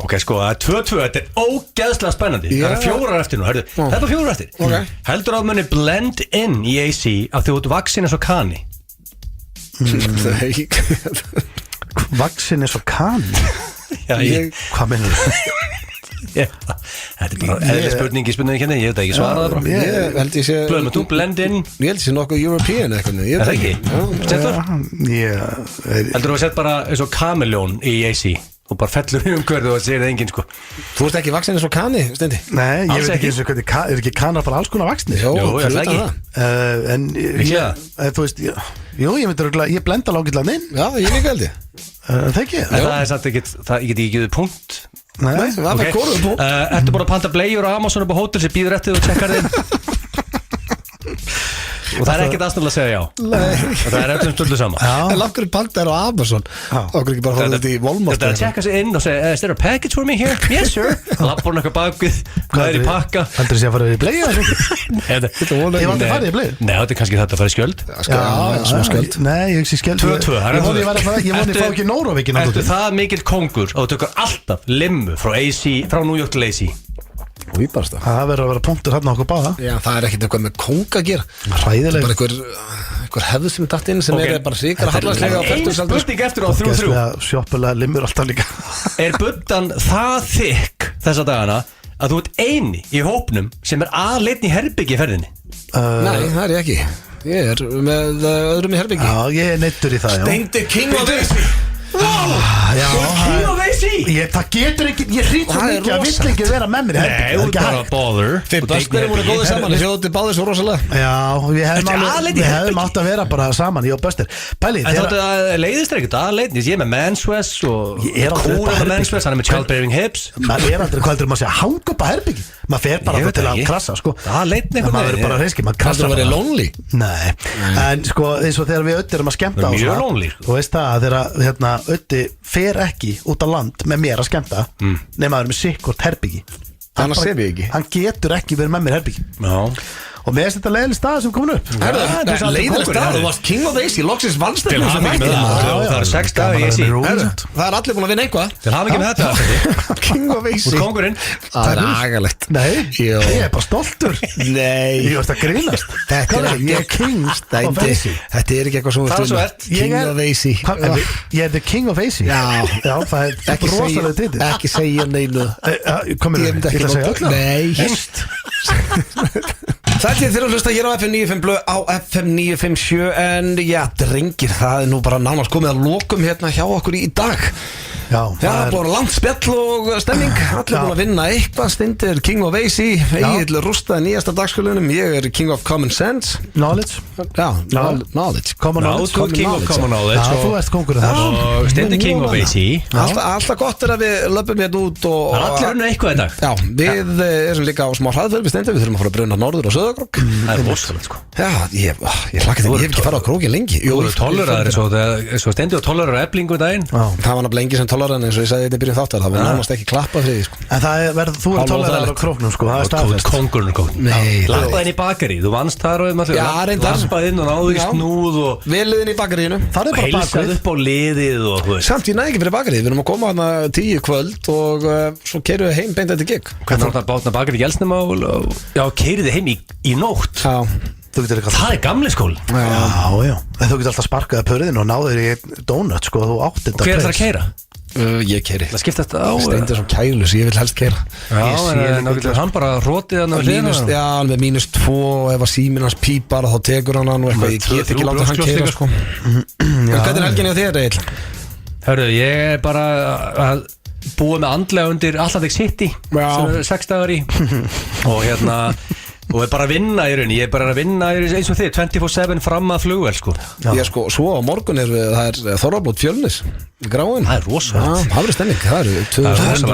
Ok, sko, það er 2-2, þetta er ógeðslega spennandi. Það er 4 eftir nú, hörðu. Það er bara 4 eftir. Heldur að manni blend in í AC af því út vaksin eins og kani? Vaksin er svo kani. Hvað mennur þú? Þetta er bara eðli spurningi hérna. Ég veit ekki svara það bara. Ég held ég sé Blöðum þú blend in. Ég held ég sé nokkuð European eitthvað. Er það ekki? Settur? Heldur þú að setja bara eins og kameljón í AC og bara fellur umhverðu og segir það enginn sko. Þú ert ekki vaksin eins og kani, Steindi? Nei, ég veit ekki eins og hvernig er ekki kanar bara alls konar vaksnir? Jú, ég veit það. En þú veist, jú, ég blenda lágillan inn. Já, ég líka held ég. Það ekki? Það er satt ekki, ég get ekki giðið punkt. Nei, það er góður punkt. Ertu bara að panta bleiur á Amazon upp á hótel sem býður eftir og tjekkar þinn? Og það er ekkert aðstæðlega að segja já. Nei. Það er öllum stöldu sama. En langar er pandar á Amazon. Okkur ekki bara hóða þetta í Walmart. Þetta er að tjekka sig inn og segja is there a package for me here? Yes sir. Lappur hann eitthvað bakvið. Hvað er í pakka? Heldur þú sé að fara í bleiu? Ég var aldrei farið í bleiu. Nei, þetta er kannski þetta að fara í skjöld. Smá skjöld. Nei, ég hugsi skjöld. 2-2. Ég voni að fá ekki Nóravíkin. Ertu það mikill kongur og þú tökur alltaf limmu frá New York til AC? Svíbarasta Það verður að vera punktur hérna okkur báða Já, það ekkert eitthvað með kóng að gera Hræðileg Það einhver hefð sem datt inn sem bara ríkara hallaslega á fertugsaldri spurning eftir á 3-3 Sjoppulega limur alltaf líka buddan það þykk þessa dagana að þú ert eini í hópnum sem aðleinn í herbyggi ferðinni? Nei, það ég ekki Ég með öðrum í herbyggi Já, ég neittur í það Steindi King of Daisy Já, King of AC það getur ekki, ég hrýt svo mikið að vill ekki vera með mér í Nei, þú herbergi, bara bother Þeir Bösteri voru góðið saman Þið hljóðið báðið svo rosalega Já, við Ertu aleinn í hefum herbergi? átt að vera bara saman, ég og Böster Pæli, En þáttu að leiðist ekkert aðleinn Ég er með Manswes og Ég er aldrei upp á Kúra með herbergi. Manswes, hann er með childbearing hips maður er aldrei, hvað heldur maður að segja, hanga upp á herbyggi maður fer bara Ég þá veit til að ekki. krassa, sko Aðleinn En maður er bara hreinskilinn, maður krassar Heldur að vera bara. lonely Nei, en sko eins og þegar við Öddi erum að skemmta Það er og mjög svona, lonely, sko. þú veist það að þegar Öddi fer ekki út á land með mér að skemmta nema að vera með sikkort herbyggi Annars sef ég ekki hann getur ekki verið með mér herbyggi Já og mér finnst þetta leiðileg stað sem komin upp Leiðileg stað, þú varst King of Daisy Loksins vannstæð Til hamingi með það Það eru 6 dagar í AC Það er allir búin að vinna einhvað Til hamingi með þetta King of Daisy Úr kongurinn Það er agalegt Nei, Jó. ég er bara stoltur Nei Ég veist að grínast Ég er king of Steindi, AC þetta er ekki eitthvað sem Það er svo ert. King of Daisy Ég er the king of AC Já. það er rosalega titill Ekki segja neinu Komið, Ég myndi ég ekki ætla að segja láta- öll Nei Þetta er þeirra að hlusta hér á FM 95 Blöð á FM 957 En já, drengir, það er nú bara nánast komið að lokum hérna hjá okkur í dag Já, Já, búin að langt spjall og stemming Allir búin að vinna eitthvað Steindi er King of AC Egil rústaði nýjasta dagskjölunum Ég er King of Common Sense knowledge Já, knowledge Common Já, knowledge þú ert King of Common Knowledge Já, þú ert kongurinn þar Og Steindi King of AC Alltaf gott er að við löpum hérna út og Það er allir unna eitthvað í dag Já, við erum líka á smá hraðferð við Steindi Við þurfum að fara að bruna norður og söðagrók Það er rosalegt sko Já, ég hlakka til, ég hef ekki farið á krókin lengi Þú eru tolleraður svo Steindi og tolleraður Eflingu í daginn Það var náttúrulega lengi sem tollaran eins og ég sagði þetta í byrjun þáttar Það var nánast ekki klappað fyrir því sko. En það er, þú er tolleraður á króknum sko, það er staðfest Kongurinn er góð Nei, Lappaði inn í bakari, þú vannst þar og Já, reyndar. Lappaði inn og náðu í Já. snúð og Veliðin í bakaríinu Það er bara heilsaði bakvið upp á liðið og þú veist Samt ég næði ekki fyrir bakaríð, við erum að koma hana 10 kvöld og svo keirum við heim beint eftir gig Hvernig var það bátna bakari í Gelsnum Já, keiriði heim í nótt Já, Þú getur eitthvað Það er gamli skól Já, en þú getur alltaf sparkaði pörðin og náður í einn donut sko, þú átt þetta Hver er það að keira? ég keiri Það skipta þetta á Steindi er svo kælus, ég vil helst keira Já, en hann bara rótið hann Já, alveg -2 ef að síminn hans pípar þá tekur hann og eitthvað, ég get ekki láta hann keira sko. En hvernig er helginni á þér, Egil? Hörru, ég er bara að búa með andlega undir Atlantic City Já. sem er 6 dagar í og hérna og er bara að vinna í rauninni, ég er bara að vinna eins og þið, 24/7 fram að flugvel sko. Ég sko, svo á morgun það er Þorrablót Fjölnis Gráin Það er rosalegt. Já, hafri stemming, það eru 2000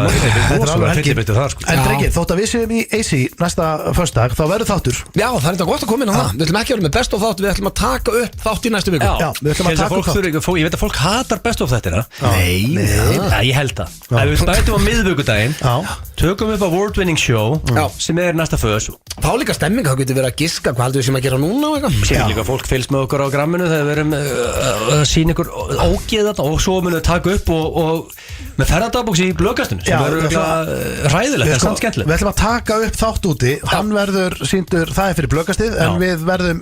rosalega fyllibittu þar sko. En Já. drengir, þótt að við séum í AC næsta föstudag, þá verður þáttur Já, það er þetta gott að koma inn á það Við ætlum ekki að vera með best of þátt, við ætlum að taka upp þátt í næstu viku Já, við ætlum að taka upp þátt. Ég veit að fólk hatar best of þetta Nei, Já, ég held það Ef við spætum á miðvikudaginn Já. tökum upp á Award Winning Show Já. sem er næsta föðs Þá líka stemming, þá getur við að giska hvað heldur við sem að gera núna og eitthvað Sér líka fólk fylgst með okkur á gramminu þegar við erum að sína ykkur ógeð þetta og svo munum við taka upp og með ferðardabóks í blöggastinu sem Já, verður ræðilegt en samt skemmtilegt Við ætlum að taka upp þátt úti Hann verður síndur, það er fyrir blöggastið En Já. við verðum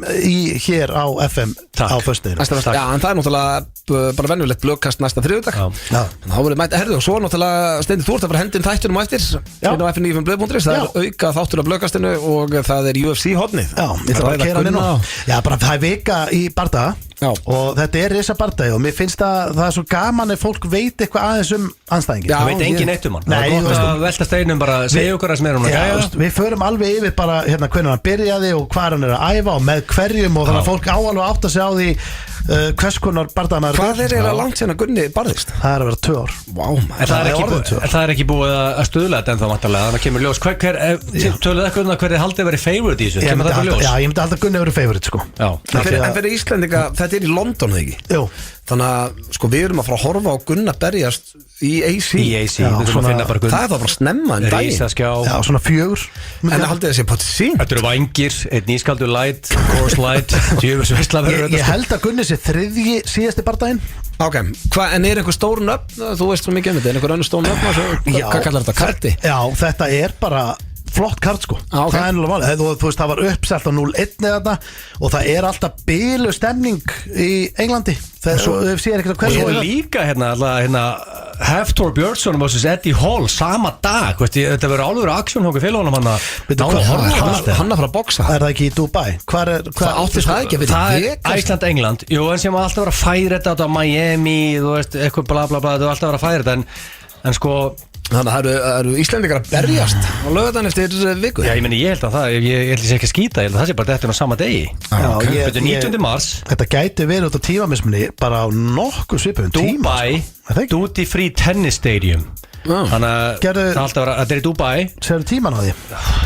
hér á FM Takk. á föstudaginn Já, en það er náttúrulega bara venjulegt blöggast næsta þriðjudag Já. Já. Þá verður mæta herðu og svo náttúrulega Steindi þú ert að fara hendin þættunum á eftir inn á FM95 blöð.is það er auka þáttur af blöggastinu og það er UFC hodnið Já, ég ætla bara að keira hann inn á Já, bara það er vika í bardaga Já. Og þetta er risa bardagi og mér finnst að það er svo gaman ef fólk veit eitthvað aðeins um anstæðingin Já. Það veit engin eitt um hann Nei, Það er þú gott veist- að velta steinum bara segja okkur að sem er hún Já, veist, við förum alveg yfir bara hérna hvernig hann byrjaði og hvað hann er að æfa og með hverjum og þannig að fólk áalveg átt að segja á því hvers konar bardagamaður Hvað er eiginlega langt síðan að Gunni barðist? Það er að vera 2 ár Vá, En það er Það er orðið tvö. ekki, það er ekki búið að stuðla þetta en þá vantarlega, þannig að kemur ljós töluðu eitthvað um það hverði haldið verið favorite í þessu, Ég kemur myndi það fyrir halda- ljós? Já, ég myndi alltaf Gunni að vera favorite sko Já, En fyrir Íslendinga, þetta er í London þegar ekki Jú, Þannig að sko við erum að fara að horfa á Gunna berjast í AC í AC, Já, við þurfum svona- að finna bara Það er þá bara snemma en daginn Rísaskjá, já, svona 4 En haldið þessi potið sín þetta eru vængir, einn ískaldur light, course light, djöfus veistla verður Ég þetta held að Gunni sé þriðji síðasti bardaginn Ok, en er einhver stór nöfn? Þú veist svo mikið um þetta, er einhver önnur stór nöfn? Hvað kallar þetta? Karti? Já, þetta er bara flott kart sko Það er ennlega máli, þú veist það var uppselt á 0-1 eða og það er alltaf bílu stemning í Englandi Svo sér ekkert að hverju Svo líka hérna Hafþór Björnsson vs. Eddie Hall sama dag, þetta verður alveg aksjón hóku félagunum hann að fara að boksa Er það ekki í Dubai? Hvað átti það ekki að vera? Það er Ísland, England Jú, en sem alltaf vera að færa þetta á Miami, þú veist, eitthvað bla bla bla þú alltaf vera að færa þetta, en sko Þannig að það eru Íslendingar að berjast á laugardagen eftir viku Já, ég held að það, ég held ekki að skýta, ég held að það sé bara þetta á sama degi Þetta er 19. mars Þetta gæti verið út á tímamismunni bara á nokkuð svipum tíma Dubai, Duty Free Tennis Stadium Þannig að þetta er í Dubai Segðu tíman á því?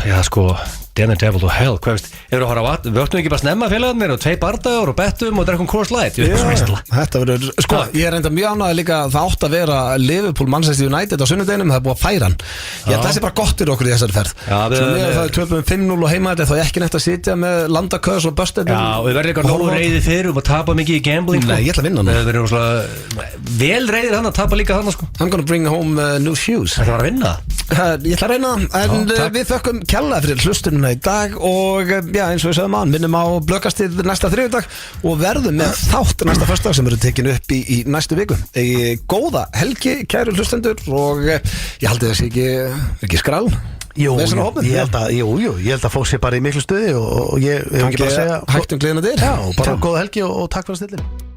Já, sko Damn the devil to hell, hvað veist, við vöktum ekki bara snemma félagarnir og 2 bardagar og bettum og drekkum Coors Light Þetta verður, sko, ég er reynda mjög ánægð líka það átt að vera Liverpool Manchester United á sunnudeginum, það er búið að færa hann Ég held að það sé bara gott fyrir okkur í þessari ferð Svo með það töpum 5-0 og heima þetta þá er ekki neitt að sitja með landaköðs og börstet Já, og við verðum eitthvað nógu reyðið fyrir að tapa mikið í gambling Nei, ég ætla að vinna Við verðum vel reyðir hann að tapa líka hann sko I'm gonna bring home new shoes Það var að vinna Ég ætla að reyna en við þökkum kærlega fyrir hlustununa í dag og já, eins og við sögum án minnum á blökastið næsta þriðjudag og verðum með þátt næsta föstudag sem verður tekin upp í næstu viku Góða helgi, kæru hlustendur og ég haldi þessi ekki skrál Jú, ég held að fólk sé bara í miklu stuði og ég hef ekki bara að segja hægt gleðina dyr Já, bara góða helgi og takk fyrir að stilla